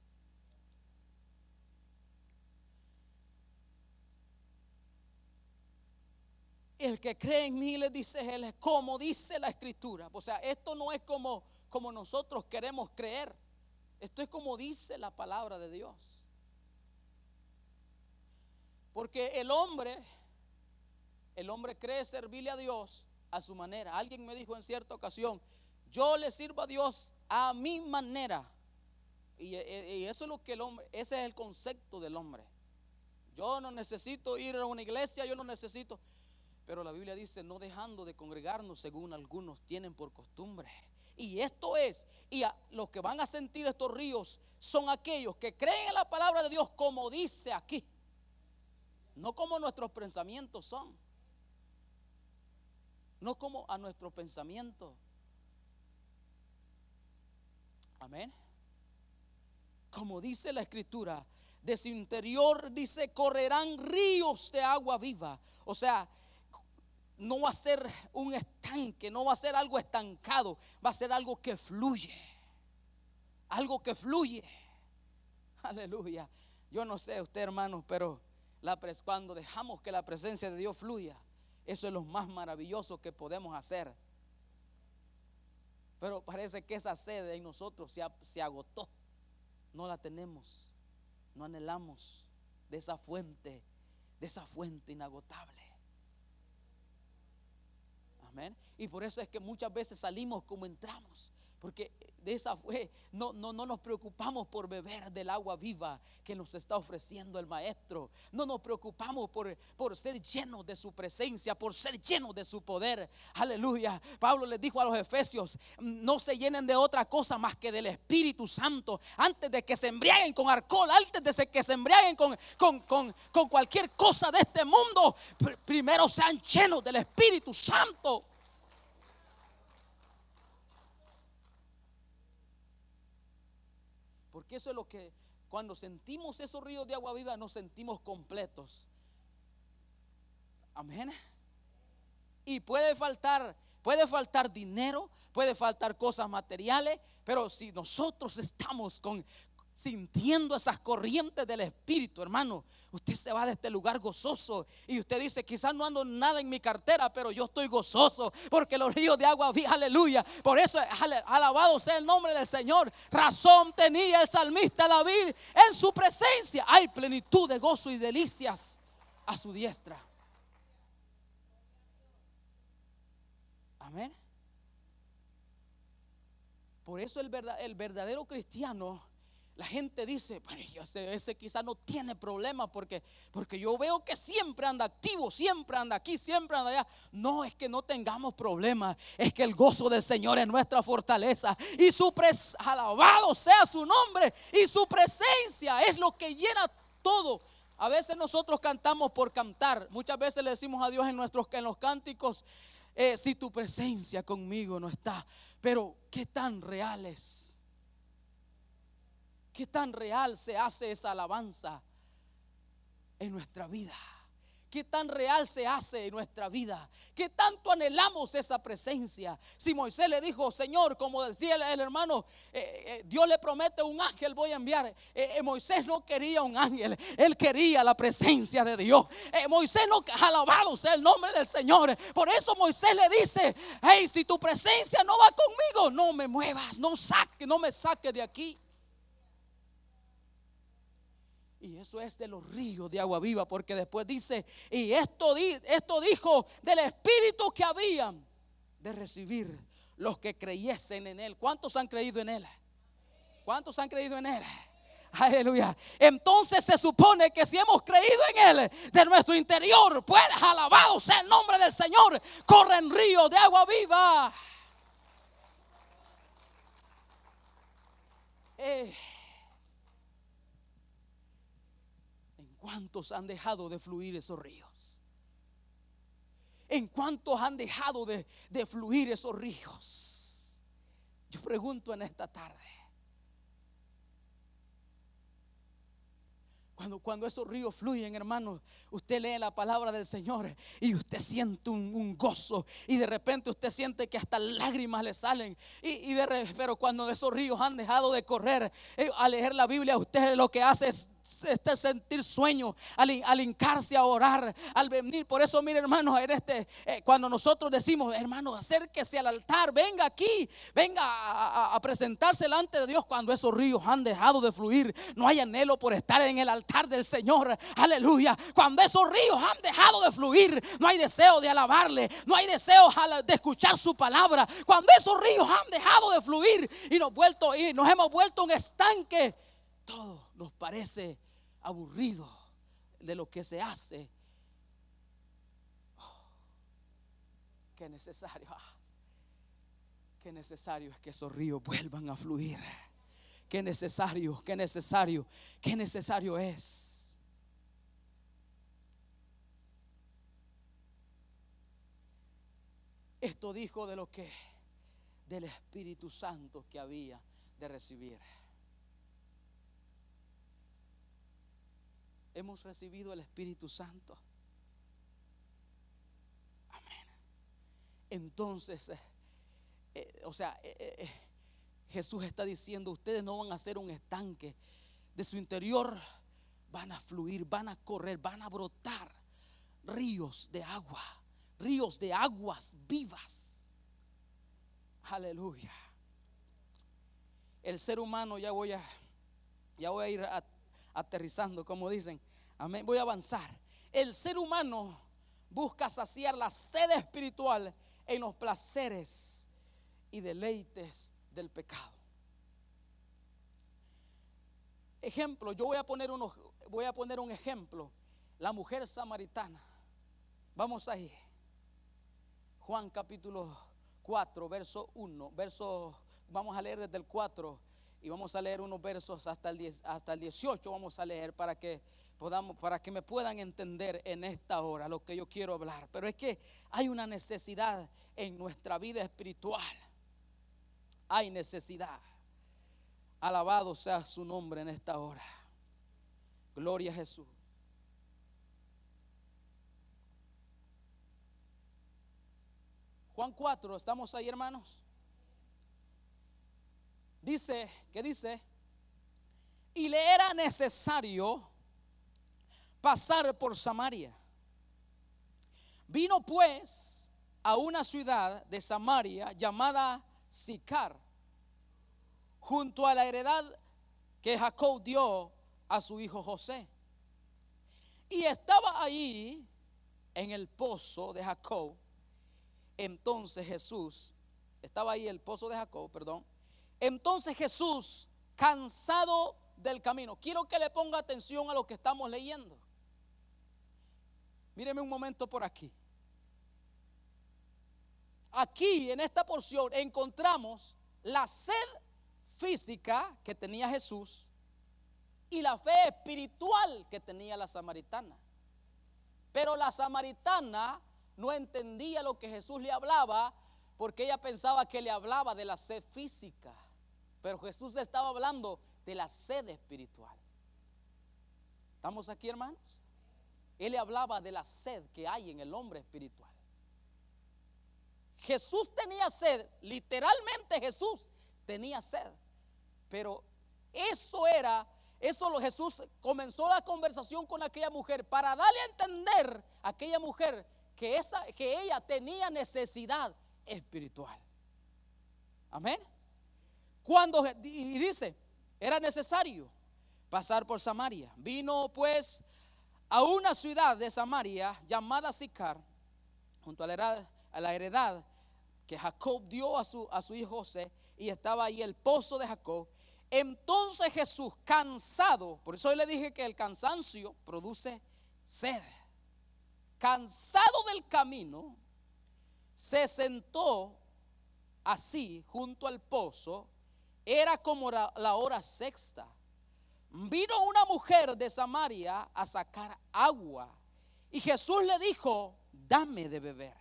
El que cree en mí, le dice Él, es como dice la Escritura. O sea, esto no es como nosotros queremos creer. Esto es como dice la palabra de Dios. Porque el hombre cree servirle a Dios a su manera. Alguien me dijo en cierta ocasión, yo le sirvo a Dios a mi manera. Y eso es lo que el hombre, ese es el concepto del hombre. Yo no necesito ir a una iglesia, yo no necesito. Pero la Biblia dice, no dejando de congregarnos según algunos tienen por costumbre. Y esto es, los que van a sentir estos ríos son aquellos que creen en la palabra de Dios como dice aquí, no como nuestros pensamientos son, no como a nuestros pensamientos. Amén. Como dice la escritura, de su interior, dice, correrán ríos de agua viva. O sea, no va a ser un estanque, no va a ser algo estancado, va a ser algo que fluye. Algo que fluye. Aleluya. Yo no sé usted, hermanos, pero cuando dejamos que la presencia de Dios fluya, eso es lo más maravilloso que podemos hacer. Pero parece que esa sed en nosotros se agotó. No la tenemos, no anhelamos de esa fuente inagotable. Amén. Y por eso es que muchas veces salimos como entramos, porque de esa fue, no nos preocupamos por beber del agua viva que nos está ofreciendo el Maestro. No nos preocupamos por ser llenos de su presencia, por ser llenos de su poder. Aleluya. Pablo les dijo a los efesios: no se llenen de otra cosa más que del Espíritu Santo. Antes de que se embriaguen con alcohol, antes de que se embriaguen con cualquier cosa de este mundo, primero sean llenos del Espíritu Santo. Porque eso es lo que, cuando sentimos esos ríos de agua viva, nos sentimos completos. Amén. Y puede faltar dinero, puede faltar cosas materiales, pero si nosotros estamos sintiendo esas corrientes del Espíritu, hermano, usted se va de este lugar gozoso. Y usted dice: quizás no ando nada en mi cartera, pero yo estoy gozoso porque los ríos de agua, aleluya. Por eso, alabado sea el nombre del Señor. Razón tenía el salmista David: en su presencia hay plenitud de gozo y delicias a su diestra. Amén. Por eso el verdadero cristiano, la gente dice: ese quizás no tiene problemas porque yo veo que siempre anda activo, siempre anda aquí, siempre anda allá. No es que no tengamos problemas, es que el gozo del Señor es nuestra fortaleza. Y alabado sea su nombre. Y su presencia es lo que llena todo. A veces nosotros cantamos por cantar. Muchas veces le decimos a Dios en los cánticos: si tu presencia conmigo no está. Pero ¿qué tan real es? ¿Qué tan real se hace esa alabanza en nuestra vida? ¿Qué tan real se hace en nuestra vida? ¿Qué tanto anhelamos esa presencia? Si Moisés le dijo: Señor, como decía el hermano, Dios le promete un ángel voy a enviar. Moisés no quería un ángel, él quería la presencia de Dios. Moisés no, alabado sea el nombre del Señor. Por eso Moisés le dice: hey, si tu presencia no va conmigo, no me muevas, no me saques de aquí. Y eso es de los ríos de agua viva, porque después dice: y esto dijo del Espíritu que habían de recibir los que creyesen en Él. ¿Cuántos han creído en Él? ¿Cuántos han creído en Él? Aleluya. Entonces se supone que si hemos creído en Él, de nuestro interior, pues alabado sea el nombre del Señor, corren ríos de agua viva. ¿Cuántos han dejado de fluir esos ríos? ¿En cuántos han dejado de fluir esos ríos? Yo pregunto en esta tarde. Cuando esos ríos fluyen, hermanos, usted lee la palabra del Señor y usted siente un gozo, y de repente usted siente que hasta lágrimas le salen. Pero cuando esos ríos han dejado de correr, al leer la Biblia, usted lo que hace es sentir sueño, al hincarse a orar, al venir. Por eso, mire, hermanos, cuando nosotros decimos: hermano, acérquese al altar, venga aquí, venga a presentarse delante de Dios. Cuando esos ríos han dejado de fluir, no hay anhelo por estar en el altar del Señor. Aleluya. Cuando esos ríos han dejado de fluir, no hay deseo de alabarle, no hay deseo de escuchar su palabra. Cuando esos ríos han dejado de fluir y nos hemos vuelto un estanque, todo nos parece aburrido de lo que se hace. Qué necesario. Qué necesario es que esos ríos vuelvan a fluir. Qué necesario, qué necesario, qué necesario es. Esto dijo de lo que, del Espíritu Santo que había de recibir. Hemos recibido el Espíritu Santo. Amén. Entonces, Jesús está diciendo: ustedes no van a ser un estanque. De su interior van a fluir, van a correr, van a brotar ríos de agua, ríos de aguas vivas. Aleluya. El ser humano, ya voy a ir aterrizando, como dicen. Amén. Voy a avanzar. El ser humano busca saciar la sed espiritual en los placeres y deleites del pecado. Ejemplo, yo voy a poner un ejemplo. La mujer samaritana. Vamos ahí. Juan capítulo 4, verso 1. Vamos a leer desde el 4 y vamos a leer unos versos hasta el 18. Vamos a leer para que me puedan entender en esta hora lo que yo quiero hablar. Pero es que hay una necesidad en nuestra vida espiritual. Hay necesidad. Alabado sea su nombre en esta hora. Gloria a Jesús. Juan 4, ¿estamos ahí, hermanos? Dice, y le era necesario pasar por Samaria. Vino pues a una ciudad de Samaria llamada Sicar, junto a la heredad que Jacob dio a su hijo José. Y estaba allí en el pozo de Jacob. Entonces Jesús, estaba ahí el pozo de Jacob, perdón. Entonces Jesús, cansado del camino. Quiero que le ponga atención a lo que estamos leyendo. Míreme un momento por aquí. Aquí en esta porción encontramos la sed física que tenía Jesús y la fe espiritual que tenía la samaritana. Pero la samaritana no entendía lo que Jesús le hablaba, porque ella pensaba que le hablaba de la sed física. Pero Jesús estaba hablando de la sed espiritual. ¿Estamos aquí, hermanos? Él le hablaba de la sed que hay en el hombre espiritual. Jesús tenía sed, literalmente Jesús tenía sed. Pero Jesús comenzó la conversación con aquella mujer para darle a entender a aquella mujer que ella tenía necesidad espiritual. Amén. Y dice, era necesario pasar por Samaria. Vino pues a una ciudad de Samaria llamada Sicar, junto a la heredad que Jacob dio a su hijo José, y estaba ahí el pozo de Jacob. Entonces Jesús, cansado, por eso yo le dije que el cansancio produce sed, cansado del camino, se sentó así junto al pozo. Era como la hora sexta. Vino una mujer de Samaria a sacar agua, y Jesús le dijo: dame de beber.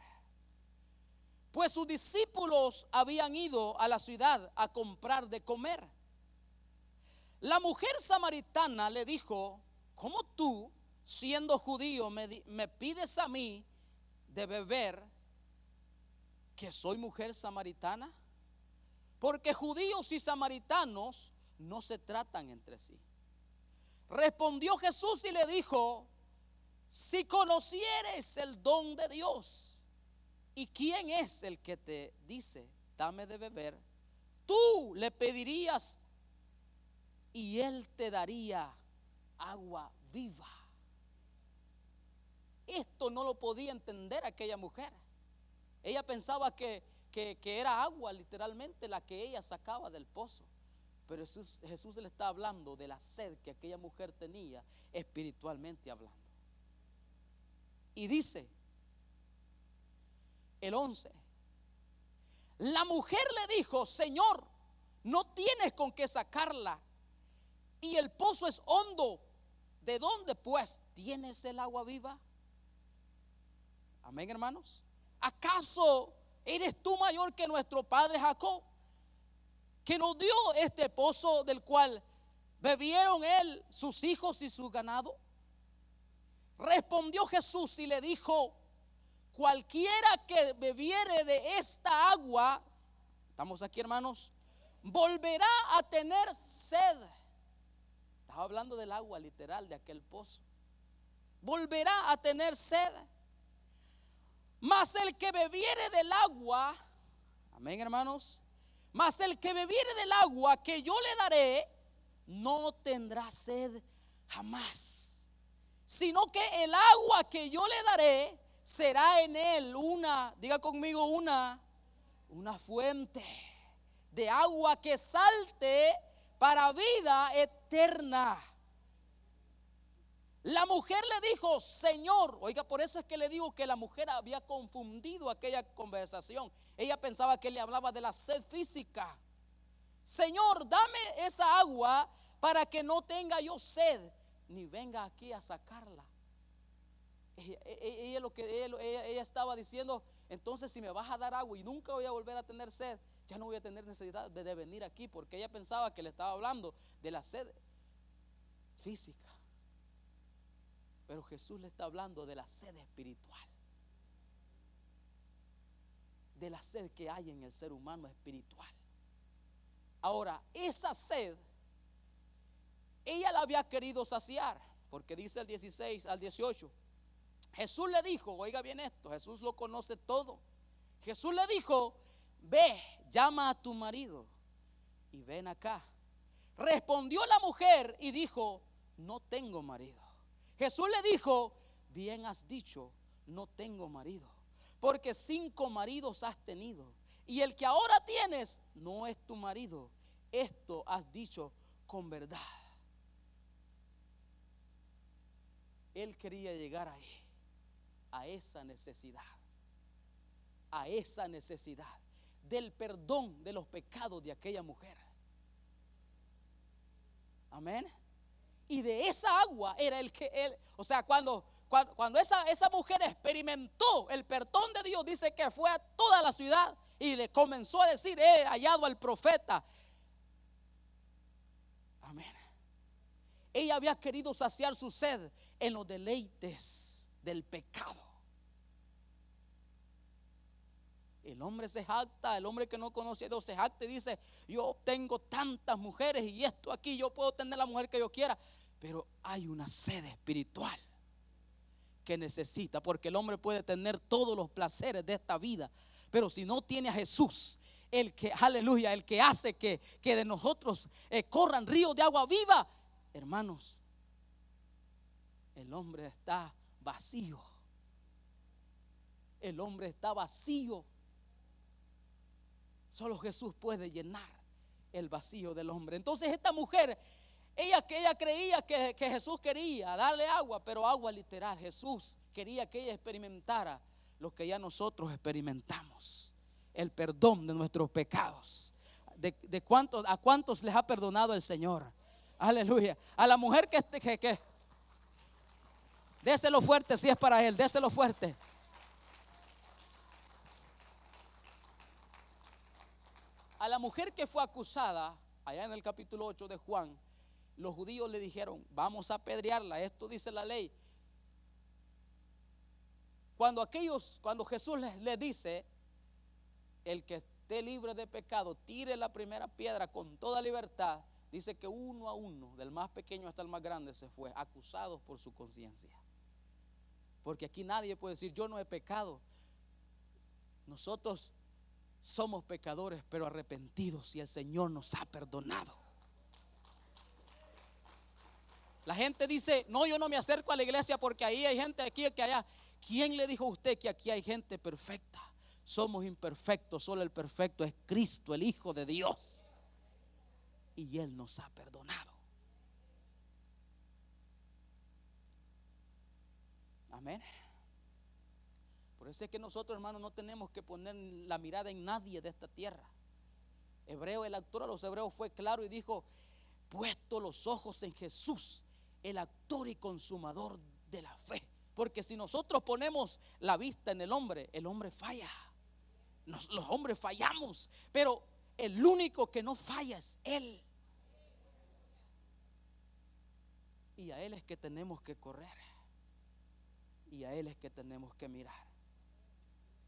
Pues sus discípulos habían ido a la ciudad a comprar de comer. La mujer samaritana le dijo: ¿cómo tú, siendo judío, me pides a mí de beber, que soy mujer samaritana? Porque judíos y samaritanos no se tratan entre sí. Respondió Jesús y le dijo: si conocieres el don de Dios, ¿y quién es el que te dice dame de beber? Tú le pedirías y él te daría agua viva. Esto no lo podía entender aquella mujer. Ella pensaba que era agua literalmente la que ella sacaba del pozo. Pero Jesús le está hablando de la sed que aquella mujer tenía espiritualmente hablando. Y dice el 11: La mujer le dijo: Señor, no tienes con qué sacarla, y el pozo es hondo. ¿De dónde pues tienes el agua viva? Amén, hermanos. ¿Acaso eres tú mayor que nuestro padre Jacob, que nos dio este pozo del cual bebieron él, sus hijos y su ganado? Respondió Jesús y le dijo: cualquiera que bebiere de esta agua, estamos aquí, hermanos, volverá a tener sed. Estaba hablando del agua literal de aquel pozo. Volverá a tener sed. Mas el que bebiere del agua, amén, hermanos, mas el que bebiere del agua que yo le daré, no tendrá sed jamás, sino que el agua que yo le daré será en él diga conmigo, una fuente de agua que salte para vida eterna. La mujer le dijo: Señor, oiga, por eso es que le digo que la mujer había confundido aquella conversación. Ella pensaba que le hablaba de la sed física. Señor, dame esa agua para que no tenga yo sed, ni venga aquí a sacarla. Ella estaba diciendo: entonces si me vas a dar agua y nunca voy a volver a tener sed, ya no voy a tener necesidad de venir aquí, porque ella pensaba que le estaba hablando de la sed física. Pero Jesús le está hablando de la sed espiritual, de la sed que hay en el ser humano espiritual. Ahora, esa sed ella la había querido saciar, porque dice el 16 al 18, Jesús le dijo, oiga bien esto, Jesús lo conoce todo. Jesús le dijo: ve, llama a tu marido y ven acá. Respondió la mujer y dijo: no tengo marido. Jesús le dijo: bien has dicho, no tengo marido, porque 5 maridos has tenido, y el que ahora tienes no es tu marido. Esto has dicho con verdad. Él quería llegar ahí, a esa necesidad del perdón de los pecados de aquella mujer. Amén. Y de esa agua era el que él, o sea, cuando esa mujer experimentó el perdón de Dios, dice que fue a toda la ciudad y le comenzó a decir: he hallado al profeta. Amén. Ella había querido saciar su sed en los deleites del pecado. El hombre se jacta, el hombre que no conoce a Dios se jacta y dice: yo tengo tantas mujeres y esto aquí, yo puedo tener la mujer que yo quiera. Pero hay una sed espiritual que necesita, porque el hombre puede tener todos los placeres de esta vida, pero si no tiene a Jesús, el que, aleluya, el que hace que de nosotros corran ríos de agua viva, hermanos, el hombre está vacío. El hombre está vacío. Solo Jesús puede llenar el vacío del hombre. Entonces esta mujer, ella creía que Jesús quería darle agua, pero agua literal. Jesús quería que ella experimentara lo que ya nosotros experimentamos: el perdón de nuestros pecados. ¿A cuántos les ha perdonado el Señor? Aleluya. A la mujer que déselo fuerte si es para él, déselo fuerte. A la mujer que fue acusada, allá en el capítulo 8 de Juan, los judíos le dijeron: vamos a apedrearla, esto dice la ley. Cuando Jesús les dice: el que esté libre de pecado, tire la primera piedra con toda libertad, dice que uno a uno, del más pequeño hasta el más grande, se fue, acusados por su conciencia. Porque aquí nadie puede decir: yo no he pecado. Nosotros somos pecadores, pero arrepentidos, y el Señor nos ha perdonado. La gente dice: no, yo no me acerco a la iglesia porque ahí hay gente, aquí que allá. ¿Quién le dijo a usted que aquí hay gente perfecta? Somos imperfectos, solo el perfecto es Cristo, el Hijo de Dios, y Él nos ha perdonado. Amén. Por Por eso es que nosotros, hermanos, no tenemos que poner la mirada en nadie de esta tierra. El autor a los Hebreos fue claro y dijo: puesto los ojos en Jesús, el autor y consumador de la fe. Porque si nosotros ponemos la vista en el hombre falla. Los hombres fallamos, pero el único que no falla es Él. Y a Él es que tenemos que correr. Y a Él es que tenemos que mirar.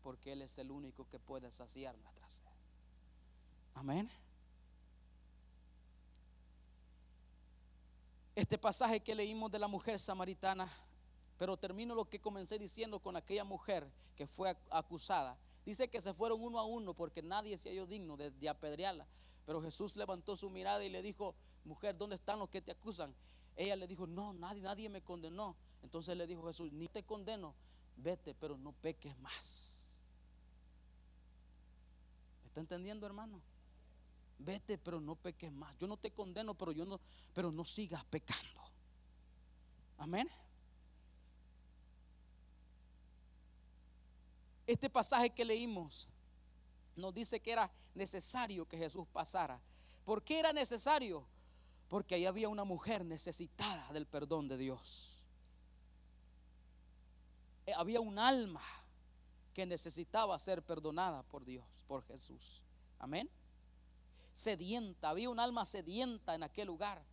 Porque Él es el único que puede saciar nuestra sed. Amén. Este pasaje que leímos de la mujer samaritana, pero termino lo que comencé diciendo con aquella mujer que fue acusada. Dice que se fueron uno a uno porque nadie se halló digno de apedrearla. Pero Jesús levantó su mirada y le dijo: mujer, ¿dónde están los que te acusan? Ella le dijo: no, nadie me condenó. Entonces le dijo Jesús: ni te condeno, vete, pero no peques más. ¿Me está entendiendo, hermano? Vete, pero no peques más. Yo no te condeno, pero no sigas pecando. Amén. Este pasaje que leímos nos dice que era necesario que Jesús pasara. ¿Por qué era necesario? Porque ahí había una mujer necesitada del perdón de Dios. Había un alma que necesitaba ser perdonada por Dios, por Jesús. Amén. Sedienta, había un alma sedienta en aquel lugar.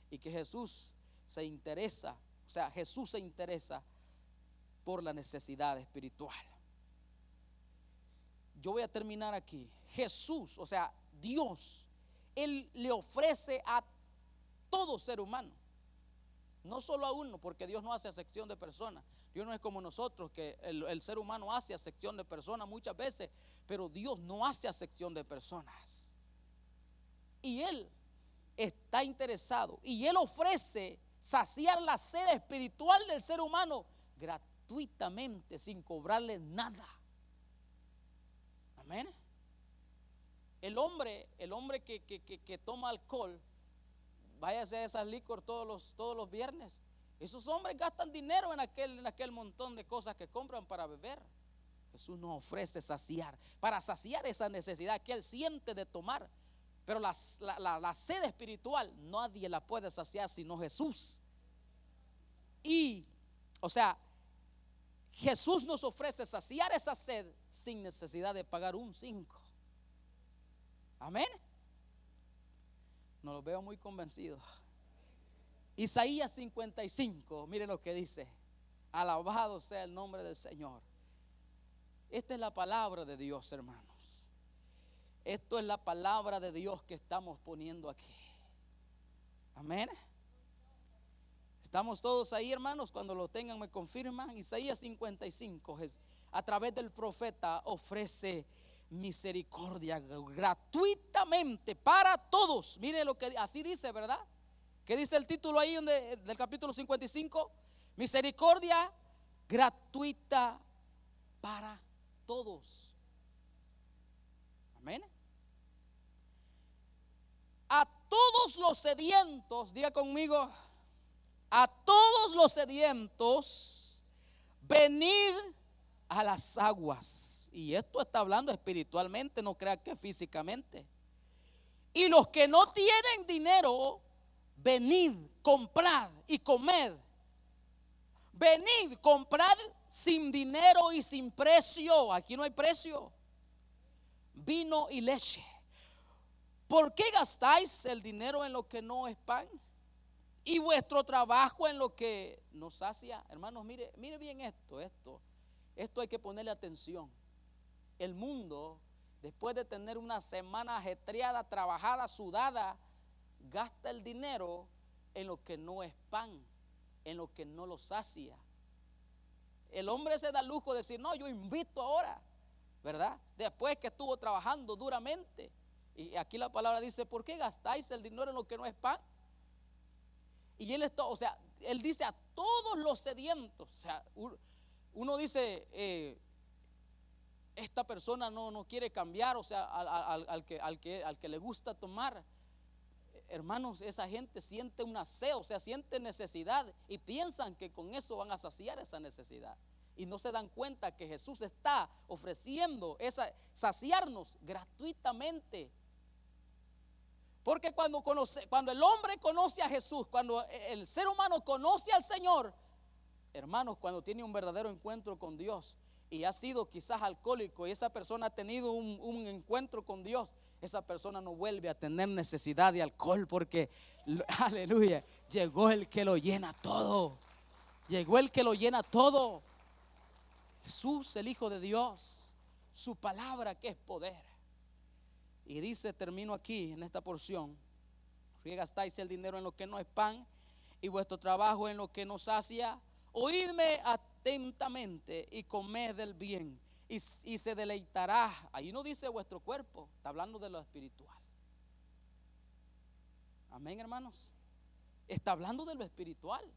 Y que Jesús se interesa, Jesús se interesa por la necesidad espiritual. Yo voy a terminar aquí. Jesús, Dios, Él le ofrece a todo ser humano, no solo a uno, porque Dios no hace acepción de personas. Dios no es como nosotros, que el ser humano hace acepción de personas muchas veces, pero Dios no hace acepción de personas. Y Él está interesado y Él ofrece saciar la sed espiritual del ser humano gratuitamente, sin cobrarle nada. Amén. El hombre que toma alcohol, váyase a esas licor todos los viernes. Esos hombres gastan dinero en aquel montón de cosas que compran para beber. Jesús nos ofrece para saciar esa necesidad que Él siente de tomar. Pero la sed espiritual nadie la puede saciar sino Jesús. Y, Jesús nos ofrece saciar esa sed sin necesidad de pagar un 5. Amén. No los veo muy convencidos. Isaías 55, miren lo que dice: alabado sea el nombre del Señor. Esta es la palabra de Dios, hermanos. Esto es la palabra de Dios que estamos poniendo aquí. Amén. ¿Estamos todos ahí, hermanos? Cuando lo tengan me confirman. Isaías 55, a través del profeta, ofrece misericordia gratuitamente para todos. Mire lo que así dice, ¿verdad? ¿Qué dice el título ahí del capítulo 55? Misericordia gratuita para todos. Amén. A todos los sedientos, diga conmigo: a todos los sedientos, venid a las aguas. Y esto está hablando espiritualmente, no crea que físicamente. Y los que no tienen dinero, venid, comprad y comed. Venid, comprad sin dinero y sin precio. Aquí no hay precio. Vino y leche. ¿Por qué gastáis el dinero en lo que no es pan y vuestro trabajo en lo que no sacia? Hermanos, mire bien esto hay que ponerle atención. El mundo, después de tener una semana ajetreada, trabajada, sudada, gasta el dinero en lo que no es pan, en lo que no lo sacia. El hombre se da el lujo de decir: no, yo invito ahora, ¿verdad? Después que estuvo trabajando duramente. Y aquí la palabra dice: ¿por qué gastáis el dinero en lo que no es pan? Y él dice a todos los sedientos. Uno dice, esta persona no quiere cambiar, al que le gusta tomar. Hermanos, esa gente siente una sed, siente necesidad y piensan que con eso van a saciar esa necesidad. y no se dan cuenta que Jesús está ofreciendo saciarnos gratuitamente. Porque cuando el hombre conoce a Jesús, cuando el ser humano conoce al Señor, hermanos, cuando tiene un verdadero encuentro con Dios y ha sido quizás alcohólico y esa persona ha tenido un encuentro con Dios, esa persona no vuelve a tener necesidad de alcohol, porque aleluya, llegó el que lo llena todo. Llegó el que lo llena todo. Jesús, el Hijo de Dios, su palabra que es poder. Y dice, termino aquí en esta porción: que gastáis el dinero en lo que no es pan y vuestro trabajo en lo que no sacia. Oídme atentamente y comed del bien y se deleitará. Ahí no dice vuestro cuerpo, está hablando de lo espiritual. Amén, hermanos. Está hablando de lo espiritual.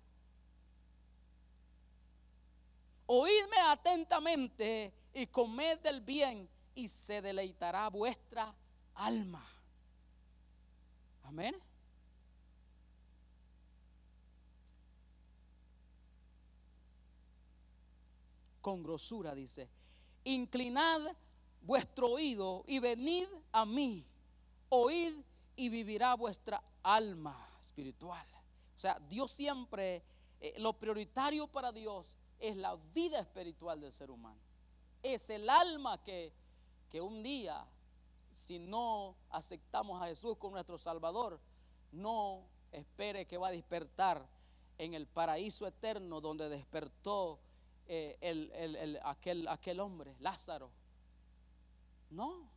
Oídme atentamente y comed del bien y se deleitará vuestra alma. Amén. Con grosura dice: inclinad vuestro oído y venid a mí. Oíd y vivirá vuestra alma espiritual. O sea, Dios siempre, lo prioritario para Dios es la vida espiritual del ser humano. Es el alma que un día, si no aceptamos a Jesús como nuestro Salvador, no espere que va a despertar en el paraíso eterno donde despertó aquel hombre, Lázaro. No.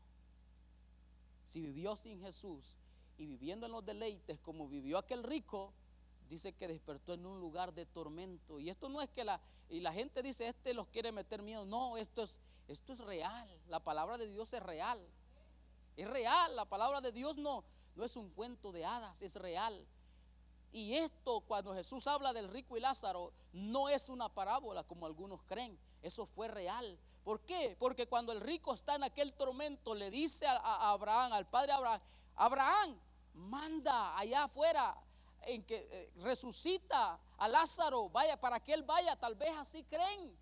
Si vivió sin Jesús y viviendo en los deleites como vivió aquel rico, dice que despertó en un lugar de tormento. Y esto no es que la gente dice, los quiere meter miedo. No, esto es real. La palabra de Dios es real. Es real. La palabra de Dios no es un cuento de hadas, es real. Y esto, cuando Jesús habla del rico y Lázaro, no es una parábola como algunos creen. Eso fue real. ¿Por qué? Porque cuando el rico está en aquel tormento, le dice a Abraham, al padre Abraham: Abraham, manda allá afuera en que resucita a Lázaro, vaya, para que él vaya, tal vez así creen.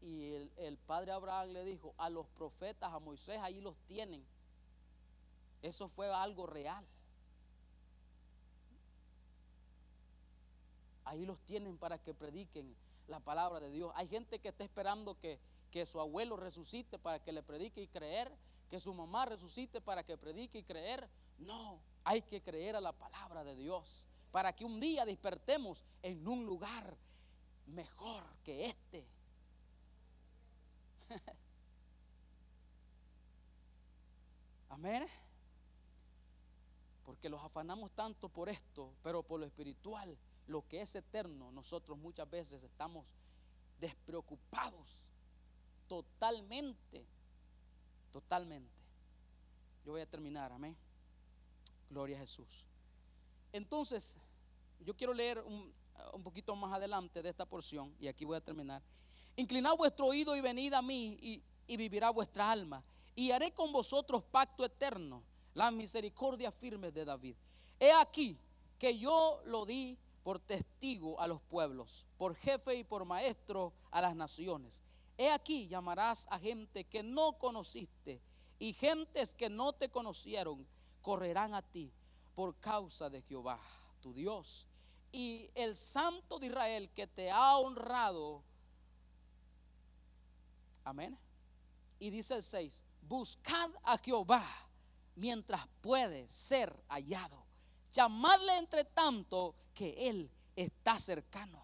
Y el padre Abraham le dijo: a los profetas, a Moisés, ahí los tienen. Eso fue algo real. Ahí los tienen para que prediquen la palabra de Dios. Hay gente que está esperando que su abuelo resucite para que le predique y creer, que su mamá resucite para que predique y creer. No, hay que creer a la palabra de Dios para que un día despertemos en un lugar mejor que este. Amén. Porque los afanamos tanto por esto, pero por lo espiritual, lo que es eterno, nosotros muchas veces estamos despreocupados totalmente. Yo voy a terminar, amén. Gloria a Jesús. Entonces, yo quiero leer un poquito más adelante de esta porción, y aquí voy a terminar. Inclinad vuestro oído y venid a mí, y vivirá vuestra alma, y haré con vosotros pacto eterno, las misericordias firmes de David. He aquí que yo lo di por testigo a los pueblos, por jefe y por maestro a las naciones. He aquí llamarás a gente que no conociste, y gentes que no te conocieron correrán a ti por causa de Jehová tu Dios y el Santo de Israel, que te ha honrado. Amén. Y dice el 6: buscad a Jehová mientras puede ser hallado, llamadle entre tanto que él está cercano.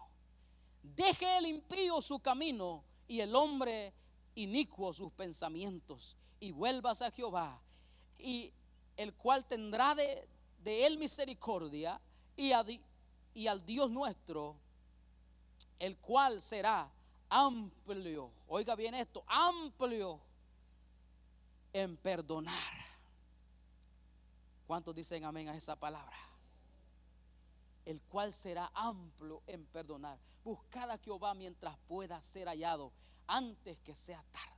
Deje el impío su camino y el hombre inicuo sus pensamientos, y vuélvase a Jehová, y el cual tendrá de él misericordia, y al Dios nuestro, el cual será amplio, oiga bien esto, amplio en perdonar. ¿Cuántos dicen amén a esa palabra? El cual será amplio en perdonar. Buscad a Jehová mientras pueda ser hallado, antes que sea tarde.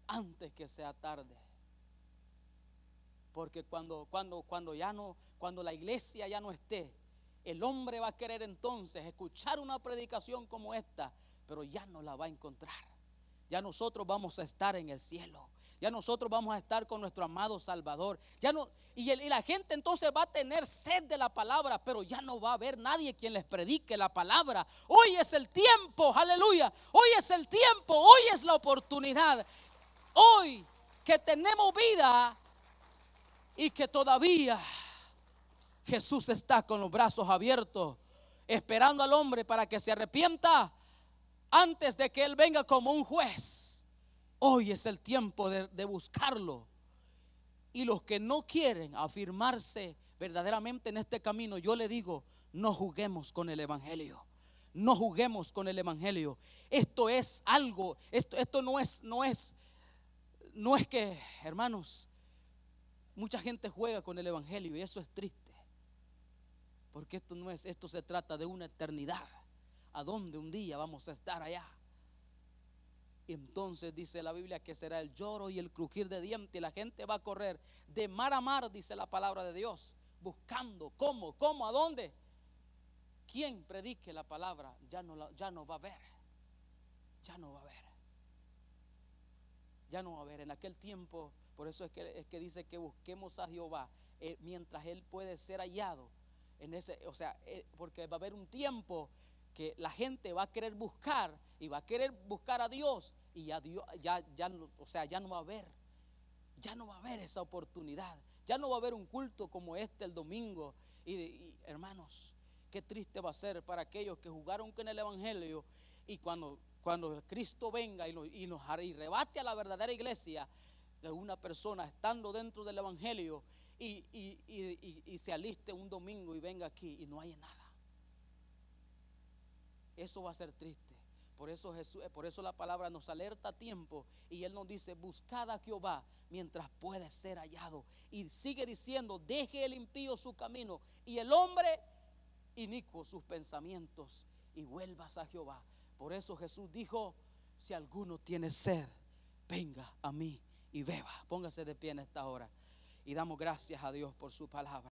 Antes que sea tarde. Porque cuando la iglesia ya no esté, el hombre va a querer entonces escuchar una predicación como esta, pero ya no la va a encontrar. Ya nosotros vamos a estar en el cielo. Ya nosotros vamos a estar con nuestro amado Salvador. Y la gente entonces va a tener sed de la palabra, pero ya no va a haber nadie quien les predique la palabra. Hoy es el tiempo, aleluya. Hoy es el tiempo, hoy es la oportunidad. Hoy que tenemos vida y que todavía Jesús está con los brazos abiertos, esperando al hombre para que se arrepienta antes de que Él venga como un juez. Hoy es el tiempo de buscarlo. Y los que no quieren afirmarse verdaderamente en este camino, yo le digo, no juguemos con el evangelio. No juguemos con el evangelio. Esto es algo, esto no es que, hermanos, mucha gente juega con el evangelio y eso es triste. Porque esto se trata de una eternidad, a donde un día vamos a estar allá. Y entonces dice la Biblia que será el lloro y el crujir de dientes, y la gente va a correr de mar a mar, dice la palabra de Dios, buscando cómo, a dónde. Quien predique la palabra ya no va a ver. Ya no va a ver. Ya no va a ver. En aquel tiempo, por eso es que dice que busquemos a Jehová mientras Él puede ser hallado. Porque va a haber un tiempo que la gente va a querer buscar y va a querer buscar a Dios, y a Dios ya no va a haber. Ya no va a haber esa oportunidad. Ya no va a haber un culto como este el domingo. Y hermanos, qué triste va a ser para aquellos que jugaron con el evangelio, y cuando Cristo venga y nos arrebate a la verdadera iglesia, de una persona estando dentro del evangelio y se aliste un domingo y venga aquí y no haya nada. Eso va a ser triste. Por eso la palabra nos alerta a tiempo, y Él nos dice: buscad a Jehová mientras puede ser hallado. Y sigue diciendo: deje el impío su camino y el hombre inicuo sus pensamientos, y vuelvas a Jehová. Por eso Jesús dijo: si alguno tiene sed, venga a mí y beba. Póngase de pie en esta hora y damos gracias a Dios por su palabra.